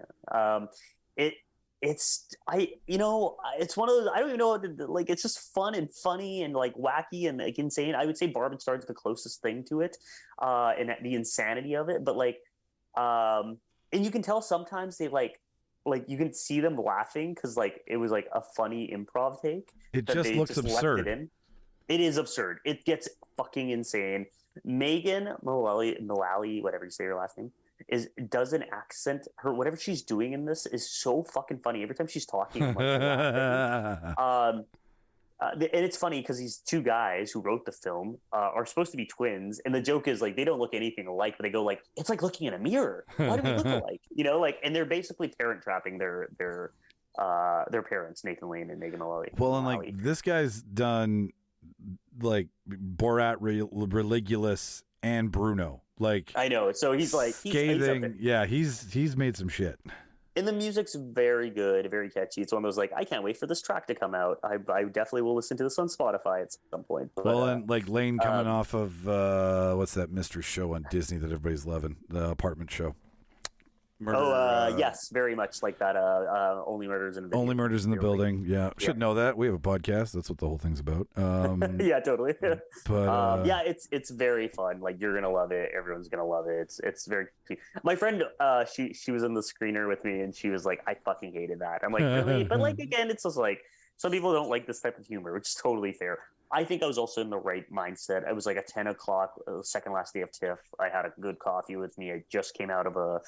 E: It's one of those, I don't even know, it's just fun and funny and wacky and insane. I would say Barb and Star is the closest thing to it, and the insanity of it. But and you can tell sometimes they you can see them laughing because it was a funny improv take.
D: It just looks absurd.
E: It is absurd. It gets fucking insane. Megan Mullally, whatever you say her last name, does an accent. Her whatever she's doing in this is so fucking funny. Every time she's talking, I'm laughing. And it's funny because these two guys who wrote the film are supposed to be twins, and the joke is they don't look anything alike, but they go it's like looking in a mirror. Why do we look alike? And they're basically parent trapping their parents, Nathan Lane and Megan Mullally.
D: Well, and this guy's done Borat, Religulous, and Bruno. I know. So he's scathing. He's made some shit.
E: And the music's very good, very catchy. It's one of those I can't wait for this track to come out. I definitely will listen to this on Spotify at some point. But,
D: and Lane coming off of what's that mystery show on Disney that everybody's loving, the apartment show. Murder,
E: yes, very much like that. Only Murders in the Building.
D: Only Murders in the Building. Yeah, should know that. We have a podcast. That's what the whole thing's about.
E: Yeah, totally.
D: But
E: it's very fun. You're gonna love it. Everyone's gonna love it. It's very. My friend, she was in the screener with me, and she was like, "I fucking hated that." I'm like, really? But again, it's just some people don't like this type of humor, which is totally fair. I think I was also in the right mindset. I was at 10 o'clock, second last day of TIFF. I had a good coffee with me. I just came out of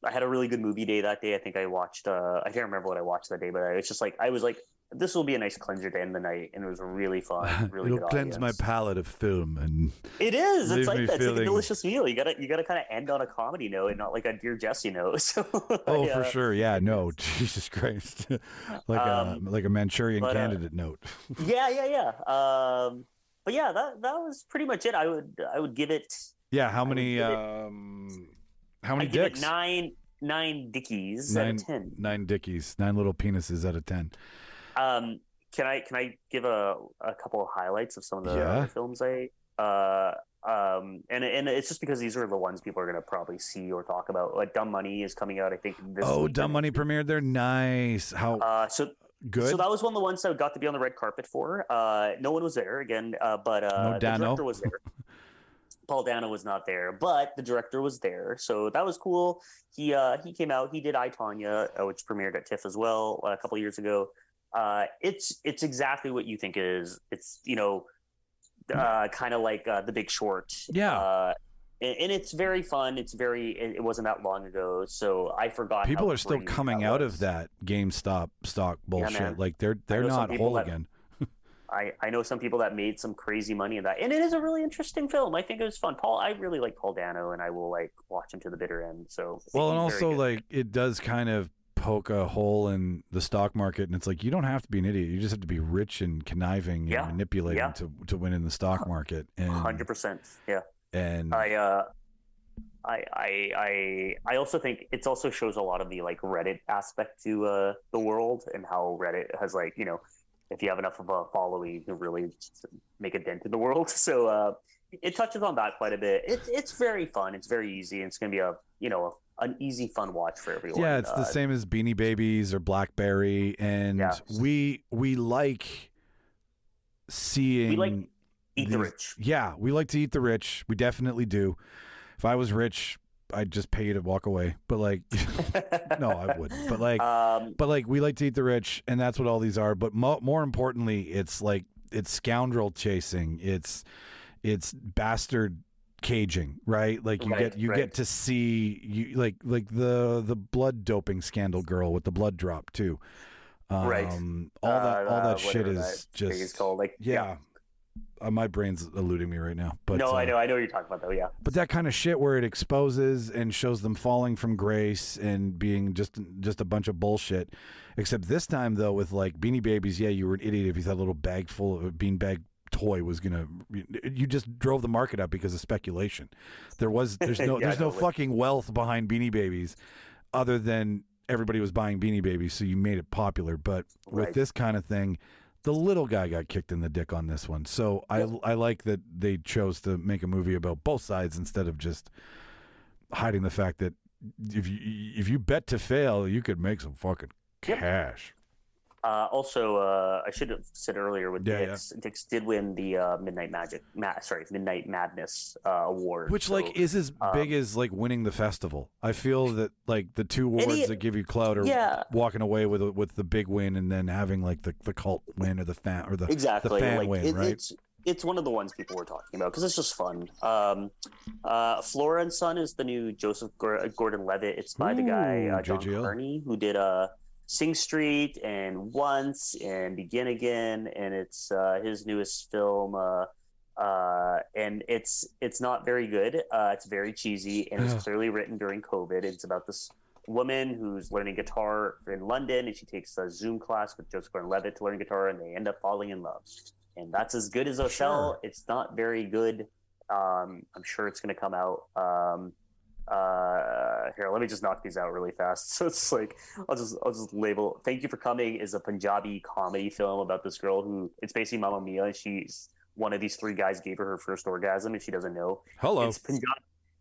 E: I had a really good movie day that day. I think I watched, I can't remember what I watched that day, but it's just I was this will be a nice cleanser to end the night. And it was really fun. Really
D: It'll
E: good
D: cleanse
E: audience.
D: my palate of film. And
E: it is. It's
D: that.
E: It's a delicious meal. You gotta kind of end on a comedy note and not a Dear Jesse note. So,
D: for sure. Yeah, no, Jesus Christ. like a Manchurian Candidate note.
E: Yeah. But yeah, that was pretty much it. I would give it.
D: Yeah. How many dicks?
E: Nine dickies out of 10.
D: 9 dickies. 9 little penises out of 10.
E: Can I give a couple of highlights of some of the other films and it's just because these are the ones people are going to probably see or talk about. Dumb Money is coming out, I think. This weekend.
D: Dumb Money premiered there. Nice. How good? So
E: that was one of the ones that got to be on the red carpet for. No one was there again, but the director was there. Paul Dano was not there, but the director was there, so that was cool. He came out. He did I, Tonya, which premiered at TIFF as well a couple of years ago. It's exactly what you think it is. It's kind of like The Big Short.
D: Yeah.
E: And it's very fun. It wasn't that long ago, so I forgot.
D: People are still coming out of that GameStop stock bullshit. They're not whole again.
E: I know some people that made some crazy money in that, and it is a really interesting film. I think it was fun. I really like Paul Dano, and I will watch him to the bitter end. So
D: and also it does kind of poke a hole in the stock market, and it's you don't have to be an idiot. You just have to be rich and conniving and manipulating to win in the stock market. And
E: 100%, yeah.
D: And
E: I also think it also shows a lot of the Reddit aspect to the world and how Reddit has if you have enough of a following, you can really make a dent in the world. So it touches on that quite a bit. It's very fun. It's very easy. And it's going to be an easy, fun watch for everyone.
D: Yeah, it's the same as Beanie Babies or Blackberry. And we like seeing... We like
E: eat the rich.
D: Yeah, we like to eat the rich. We definitely do. If I was rich... I'd just pay you to walk away, but no, I wouldn't. But we like to eat the rich, and that's what all these are. But more importantly, it's scoundrel chasing. It's it's bastard caging, right? Like you get to see like the blood doping scandal girl with the blood drop too. All that shit is just
E: is called, like,
D: my brain's eluding me right now. But
E: no, I know what you're talking about though. Yeah.
D: But that kind of shit where it exposes and shows them falling from grace and being just a bunch of bullshit. Except this time though, with like Beanie Babies, you were an idiot if you thought a little bag full of a beanbag toy was gonna. You just drove the market up because of speculation. There's no fucking wealth behind Beanie Babies, other than everybody was buying Beanie Babies, so you made it popular. But with this kind of thing, the little guy got kicked in the dick on this one. So I like that they chose to make a movie about both sides instead of just hiding the fact that if you bet to fail, you could make some fucking cash.
E: Also, I should have said earlier with Dix. Dix did win the Midnight Madness award,
D: which is as big as like winning the festival. I feel that like the two awards that give you clout are walking away with the big win and then having like the cult win or the fan or the fan
E: like,
D: win, right?
E: It's one of the ones people were talking about because it's just fun. Flora and Son is the new Joseph Gordon-Levitt. It's by the guy John Carney, who did Sing Street and Once and Begin Again, and it's his newest film, and it's not very good. It's very cheesy, and it's clearly written during COVID. It's about this woman who's learning guitar in London, and she takes a Zoom class with Joseph Gordon-Levitt to learn guitar, and they end up falling in love. And that's as good as it'll sell. It's not very good. I'm sure it's going to come out. Here, let me just knock these out really fast. So it's like I'll just label Thank You for Coming is a Punjabi comedy film about this girl who it's basically Mamma Mia, and she's one of these three guys gave her first orgasm and she doesn't know.
D: Hello.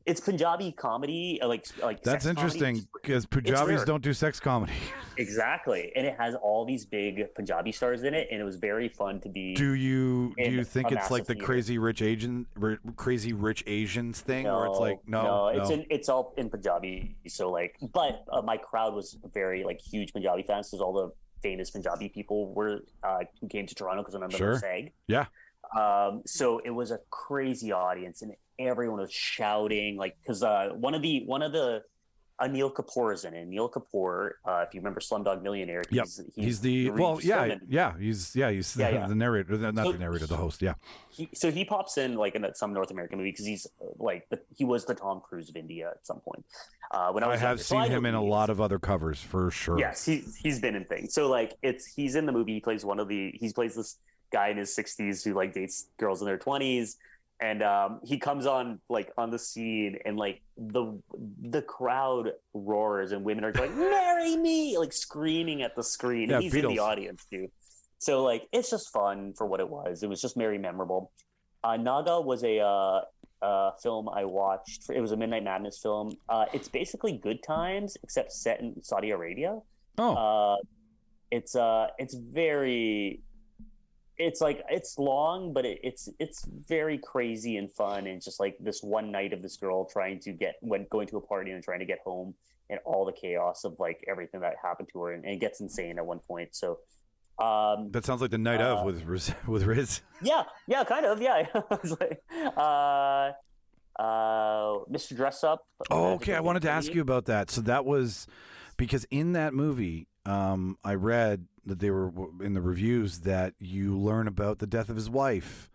E: It's Punjabi comedy, like
D: that's interesting because Punjabis don't do sex comedy.
E: Exactly, and it has all these big Punjabi stars in it, and it was very fun to be.
D: Do you think it's like the Crazy Rich Asians thing, where it's like no,
E: it's all in Punjabi. So like, but my crowd was very like huge Punjabi fans because all the famous Punjabi people were who came to Toronto because I remember the SAG.
D: Yeah.
E: So it was a crazy audience, and everyone was shouting like because one of the Anil Kapoor is in it. Anil Kapoor, if you remember Slumdog Millionaire, he's the narrator, the narrator, the host. Yeah. He pops in like in some North American movie because he's like he was the Tom Cruise of India at some point. When I have
D: seen him in a lot of other covers for sure.
E: Yes, he's been in things. So like he's in the movie. He plays this guy in his 60s who like dates girls in their 20s. And he comes on the scene, and like the crowd roars, and women are like, "Marry me!" like screaming at the screen.
D: Yeah,
E: and he's
D: Beatles.
E: in the audience too. So like it's just fun for what it was. It was just very memorable. Naga was a film I watched. It was a Midnight Madness film. It's basically Good Times except set in Saudi Arabia. It's very. It's long, but it's very crazy and fun, and just like this one night of this girl going to a party and trying to get home, and all the chaos of like everything that happened to her, and it gets insane at one point. So
D: that sounds like the night of with Riz.
E: Yeah, kind of. Yeah, I was like, Mr. Dress Up.
D: Oh, okay. I wanted to ask you about that. So that was because in that movie, I read that they were in the reviews that you learn about the death of his wife.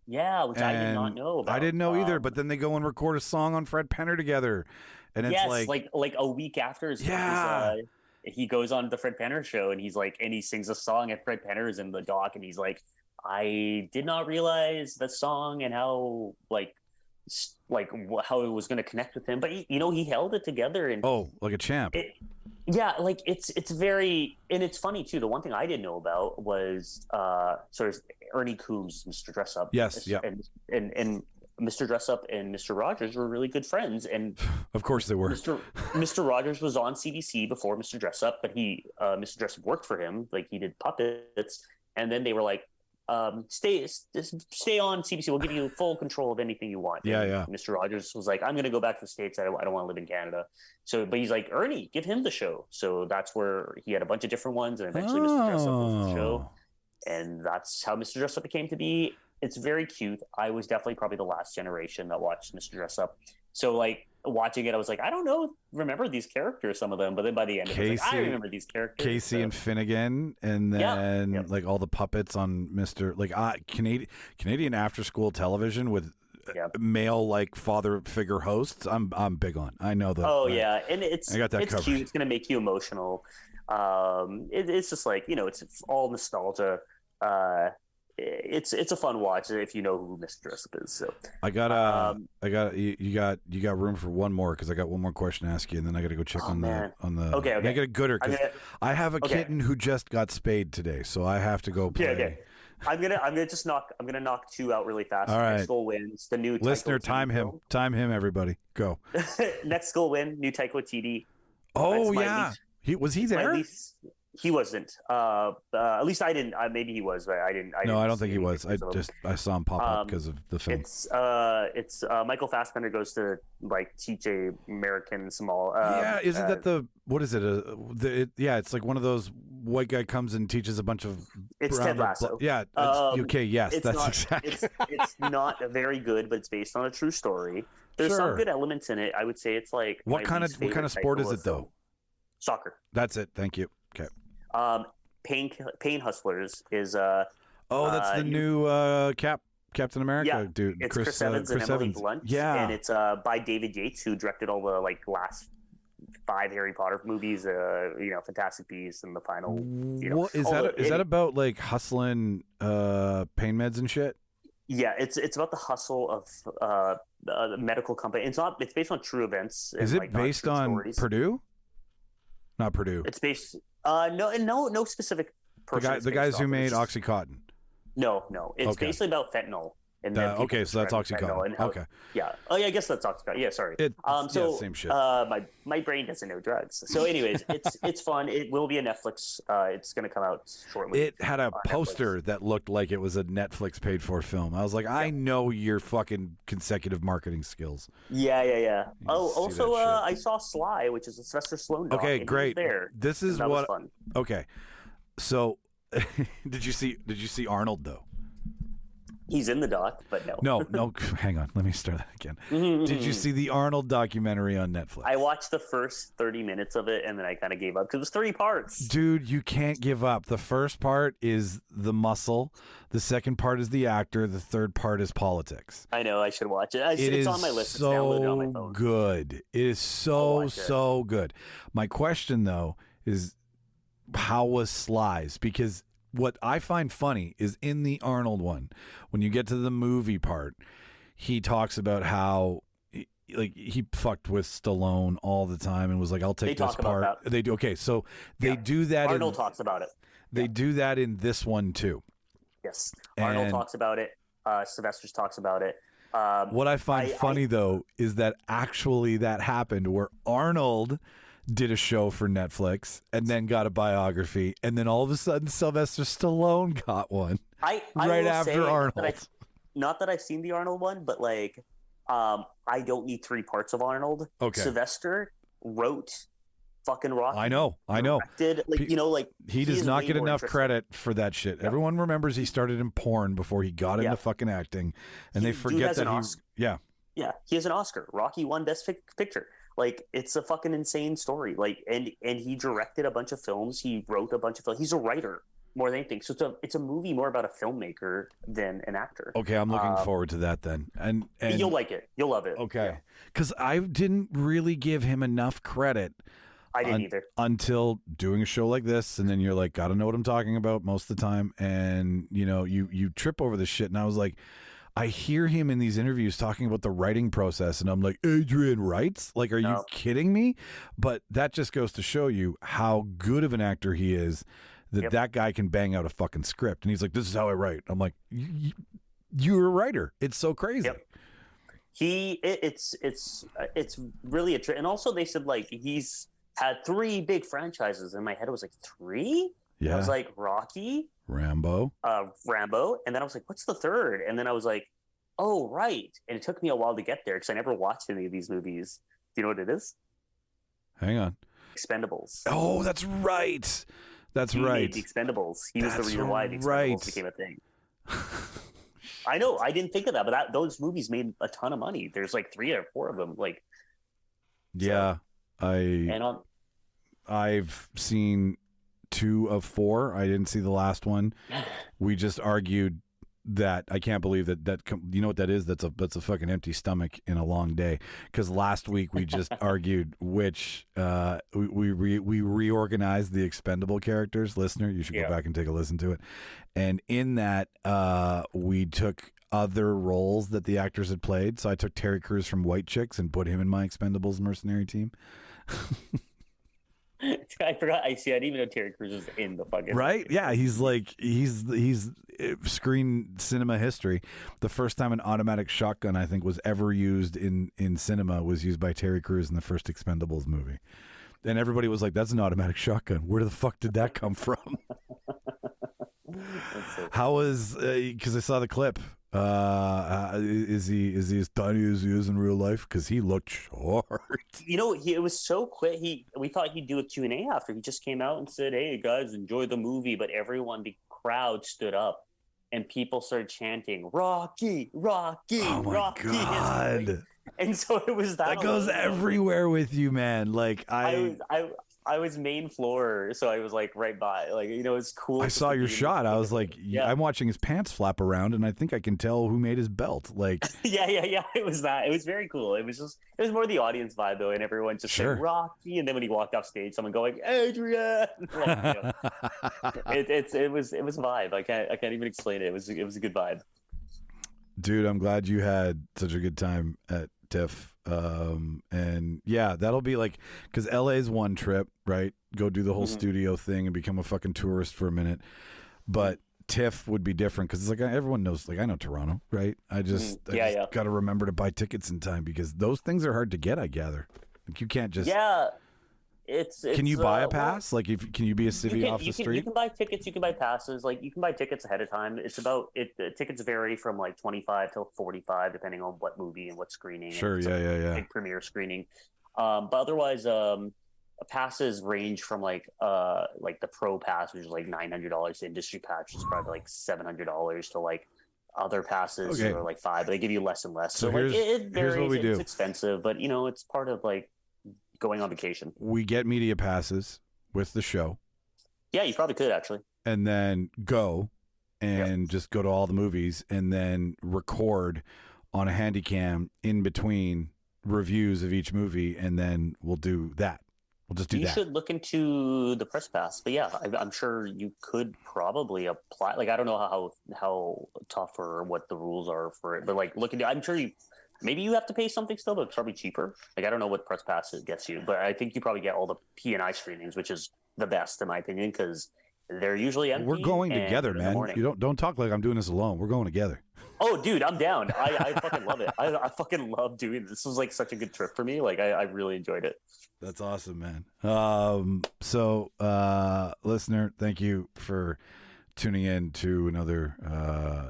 E: Yeah, which I did not know about.
D: I didn't know either, but then they go and record a song on Fred Penner together. And it's like
E: a week after his he goes on the Fred Penner show, and he sings a song, and Fred Penner is in the doc, and he's like, I did not realize the song and how how it was going to connect with him, but he held it together, and
D: like a champ.
E: It's very, and it's funny too. The one thing I didn't know about was Ernie Coombs, Mr. Dress Up.
D: Yes, yeah,
E: and Mr. Dress Up and Mr. Rogers were really good friends, and
D: of course they were.
E: Mr. Rogers was on CBC before Mr. Dress Up, but Mr. Dress Up worked for him, like he did puppets, and then they were like, stay on CBC. We'll give you full control of anything you want.
D: Yeah.
E: Mr. Rogers was like, I'm going to go back to the States. I don't want to live in Canada. So, but he's like, Ernie, give him the show. So that's where he had a bunch of different ones, and eventually Mr. Dress Up was the show, and that's how Mr. Dress Up came to be. it's very cute. I was definitely probably the last generation that watched Mr. Dress Up. So like watching it, I was like, I don't remember these characters, some of them, but then by the end, I was like, I remember these characters.
D: Casey and Finnegan, and then like all the puppets on Mr. Like Canadian after school television with male like father figure hosts. I'm big on. I know that.
E: Oh yeah, and
D: I got that
E: it's
D: covered.
E: cute. It's gonna make you emotional. It's just like, you know, it's all nostalgia. It's a fun watch if you know who Mr. Dress Up is. So
D: you got room for one more, because I got one more question to ask you, and then I got to go check on the
E: okay.
D: Make it a gooder, because I have a kitten who just got spayed today, so I have to go play.
E: Okay. I'm gonna knock two out really fast.
D: All right.
E: Next Goal Wins, the new
D: listener.
E: Taika Waititi
D: Time him. Everybody, go.
E: Next Goal Win, new Taika Waititi.
D: Oh yeah, was he there?
E: He wasn't. At least I didn't. Maybe he was, but I didn't. I
D: don't think he was. I saw him pop up because of the film.
E: It's Michael Fassbender goes to like teach a American small.
D: Isn't that the what is it? It's like one of those white guy comes and teaches a bunch of.
E: It's Ted Lasso.
D: Yeah. Okay. Yes, that's
E: not,
D: exactly.
E: It's not very good, but it's based on a true story. There's some good elements in it. I would say it's like
D: what kind of sport is it though?
E: Soccer.
D: That's it. Thank you. Okay.
E: Pain Hustlers is
D: that's the new Captain America dude.
E: It's Chris Evans and Emily Blunt.
D: Yeah,
E: and it's by David Yates, who directed all the like last 5 Harry Potter movies. Fantastic Beasts and the final.
D: What is that? Is that about like hustling pain meds and shit?
E: Yeah, it's about the hustle of the medical company. It's based on true events.
D: Is it based on stories. Purdue? Not Purdue.
E: It's based. No specific person.
D: The guys who made OxyContin.
E: No. It's basically about fentanyl. And then
D: so that's OxyContin. Okay.
E: Yeah. Oh, yeah. I guess that's OxyContin. Yeah. Sorry.
D: Same shit.
E: My brain doesn't know drugs. So, anyways, it's fun. It will be a Netflix. It's going to come out shortly.
D: It had a poster that looked like it was a Netflix paid for film. I was like, I know your fucking consecutive marketing skills.
E: Yeah. Also, I saw Sly, which is a Sylvester Stallone doc.
D: Okay, great.
E: There.
D: This is
E: what.
D: Was
E: fun.
D: Okay. So, did you see Arnold though?
E: He's in the doc, but no.
D: No. Hang on. Let me start that again. Did you see the Arnold documentary on Netflix?
E: I watched the first 30 minutes of it, and then I kind of gave up because it was 30 parts.
D: Dude, you can't give up. The first part is the muscle. The second part is the actor. The third part is politics.
E: I know. I should watch it. It's on my list. It's downloaded on my phone.
D: Good. It is so good. My question, though, is how was Sly's? Because what I find funny is in the Arnold one, when you get to the movie part, he talks about how he fucked with Stallone all the time and was like, "I'll take this part." They do. Okay, so they do that.
E: Arnold talks about it.
D: They do that in this one too.
E: Yes, Arnold talks about it. Sylvester talks about it.
D: What I find funny though is that actually that happened, where Arnold did a show for Netflix and then got a biography, and then all of a sudden Sylvester Stallone got one right after Arnold.
E: Not that I've seen the Arnold one, but like, I don't need 3 parts of Arnold.
D: Okay.
E: Sylvester wrote fucking Rocky.
D: I know.
E: Directed,
D: he does not get enough credit for that shit. Yeah. Everyone remembers he started in porn before he got into fucking acting, and they forget that
E: Yeah, he has an Oscar. Rocky won Best Picture. Like, it's a fucking insane story. Like, and he directed a bunch of films. He wrote a bunch of films. He's a writer more than anything. So it's a movie more about a filmmaker than an actor.
D: Okay, I'm looking forward to that then. And
E: you'll like it. You'll love it.
D: Okay, because I didn't really give him enough credit.
E: I didn't either.
D: Until doing a show like this, and then you're like, gotta know what I'm talking about most of the time, and you trip over this shit, and I was like, I hear him in these interviews talking about the writing process, and I'm like, Adrian writes? Like, are you kidding me? But that just goes to show you how good of an actor he is, that guy can bang out a fucking script. And he's like, this is how I write. I'm like, you're a writer. It's so crazy.
E: Yep. It's really and also they said like he's had 3 big franchises. In my head it was like 3?
D: Yeah.
E: I was like, Rocky,
D: Rambo,
E: and then I was like, what's the third? And then I was like, oh, right. And it took me a while to get there because I never watched any of these movies. Do you know what it is?
D: Hang on.
E: Expendables.
D: Oh, that's right. He
E: made the Expendables. He was the reason why the Expendables became a thing. I know. I didn't think of that, but those movies made a ton of money. There's like 3 or 4 of them. Like,
D: Yeah,
E: and
D: I've seen 2 of 4. I didn't see the last one. We just argued that I can't believe that you know what that is? That's a fucking empty stomach in a long day. Because last week we just argued which we reorganized the expendable characters. Listener, you should go back and take a listen to it. And in that, we took other roles that the actors had played. So I took Terry Crews from White Chicks and put him in my Expendables mercenary team.
E: I forgot. I didn't even know Terry Crews was in the fucking
D: right. Yeah, he's screen cinema history. The first time an automatic shotgun I think was ever used in cinema was used by Terry Crews in the first Expendables movie, and everybody was like, "That's an automatic shotgun. Where the fuck did that come from?" How was? Because I saw the clip. Is he as tiny as he is in real life? Because he looked short.
E: You know, it was so quick. We thought he'd do a Q&A after. He just came out and said, "Hey guys, enjoy the movie." But the crowd stood up and people started chanting, "Rocky, Rocky,
D: oh my
E: Rocky!"
D: God.
E: And so it was that
D: goes everywhere with you, man. Like
E: I was main floor, so I was like right by. Like, you know, it's cool.
D: I saw your shot. I was like, I'm watching his pants flap around, and I think I can tell who made his belt. Like,
E: yeah. It was that. It was very cool. It was more the audience vibe though, and everyone just said Rocky, and then when he walked off stage, someone going Adrian. Like, you know, it was a vibe. I can't even explain it. It was a good vibe.
D: Dude, I'm glad you had such a good time at Tiff. And yeah, that'll be like, because LA's one trip, right? Go do the whole studio thing and become a fucking tourist for a minute. But Tiff would be different because it's like everyone knows, like I know Toronto, right? I just got to remember to buy tickets in time because those things are hard to get, I gather. Like you can't just can you buy a pass? Like, can you be a city off the street?
E: You can buy tickets. You can buy passes. Like, you can buy tickets ahead of time. It's about it. The tickets vary from like 25 to 45, depending on what movie and what screening.
D: Sure, yeah.
E: Big premiere screening. But otherwise, passes range from like the pro pass, which is like $900. The industry pass, which is probably like $700 to like other passes are like $500. But they give you less and less. So like it varies.
D: Here's what we do.
E: It's expensive, but you know, it's part of like going on vacation.
D: We get media passes with the show.
E: Yeah, you probably could actually.
D: And then go and just go to all the movies and then record on a Handycam in between reviews of each movie, and then we'll do that. We'll just do that. You should
E: look into the press pass, but yeah, I'm sure you could probably apply. Like, I don't know how tough or what the rules are for it, but like I'm sure maybe you have to pay something still, but it's probably cheaper. Like, I don't know what press pass gets you, but I think you probably get all the P&I screenings, which is the best in my opinion, because they're usually empty.
D: We're going together, man. You don't talk like I'm doing this alone. We're going together.
E: Oh, dude, I'm down. I fucking love it. I fucking love doing this. This was like such a good trip for me. Like, I really enjoyed it.
D: That's awesome, man. So, listener, thank you for tuning in to another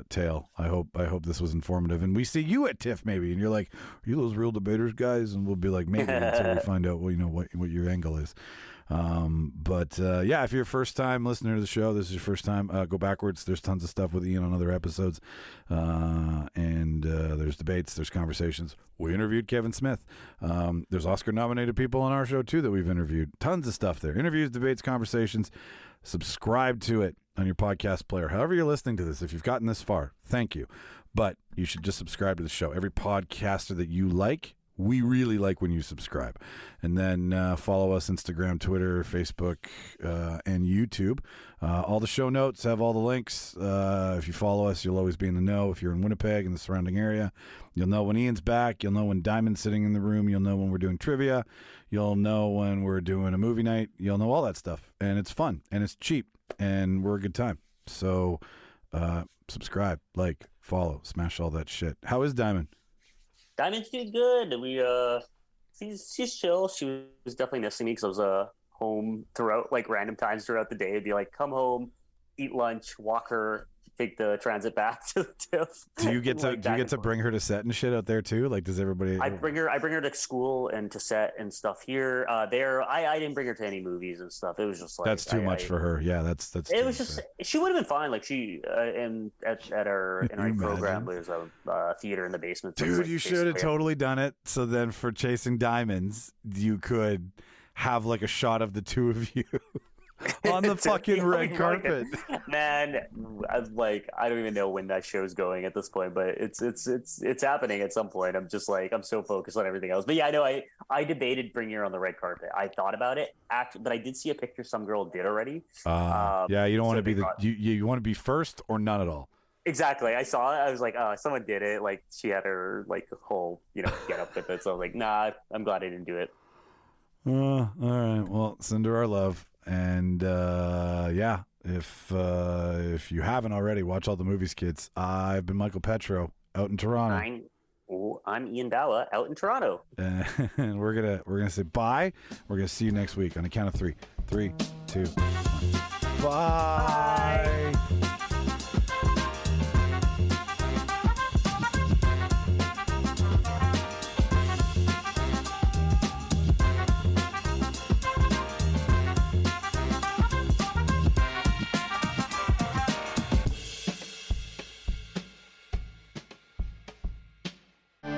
D: tale. I hope this was informative, and we see you at TIFF maybe, and you're like, "Are you those real debaters guys?" And we'll be like, "Maybe," until we find out what your angle is. But if you're a first time listener to the show, this is your first time, go backwards. There's tons of stuff with Ian on other episodes, and there's debates, there's conversations. We interviewed Kevin Smith. There's Oscar nominated people on our show too that we've interviewed. Tons of stuff there. Interviews, debates, conversations. Subscribe to it on your podcast player. However you're listening to this, if you've gotten this far, thank you. But you should just subscribe to the show. Every podcaster that you like, we really like when you subscribe. And then follow us Instagram, Twitter, Facebook, and YouTube. All the show notes have all the links. If you follow us, you'll always be in the know. If you're in Winnipeg and the surrounding area, you'll know when Ian's back. You'll know when Diamond's sitting in the room. You'll know when we're doing trivia. You'll know when we're doing a movie night. You'll know all that stuff. And it's fun. And it's cheap. And we're a good time. So subscribe, like, follow, smash all that shit. How is Diamond?
E: Diamond's doing good. She's chill. She was definitely missing me because I was home throughout, like, random times throughout the day. It'd be like, come home, eat lunch, walk her, take the transit back to the Tiff.
D: Do you get to
E: Like,
D: do you get to bring her to set and shit out there too? Like, does everybody?
E: I bring her to school and to set and stuff here. I didn't bring her to any movies and stuff. It was just like
D: That's too much for her. Yeah, that's.
E: It
D: too
E: was
D: much
E: just
D: for
E: she would have been fine. Like she at our
D: Can you
E: program
D: imagine?
E: was a theater in the basement. So
D: her.
E: it's,
D: Dude,
E: like,
D: you should have
E: basically-
D: totally done it. So then, for Chasing Diamonds, you could have like a shot of the two of you on the fucking
E: Yeah,
D: red
E: we
D: carpet.
E: Man, I don't even know when that show's going at this point, but it's happening at some point. I'm just like I'm so focused on everything else. But yeah, I know I debated bringing her on the red carpet. I thought about it, but I did see a picture some girl did already.
D: Yeah, you don't want
E: so
D: to be
E: they
D: the
E: thought-
D: you want to be first or none at all.
E: Exactly. I saw it. I was like, oh, someone did it. Like she had her like whole get up with it. So I was like, nah, I'm glad I didn't do it.
D: All right. Well, send her our love, and yeah, if you haven't already, watch all the movies, kids. I've been Michael Petro out in Toronto,
E: I'm Ian Dawa out in Toronto.
D: and we're gonna say bye. We're gonna see you next week on a count of three. 3, 2, 1. Bye.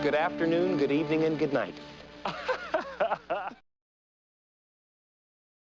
C: Good afternoon, good evening, and good night.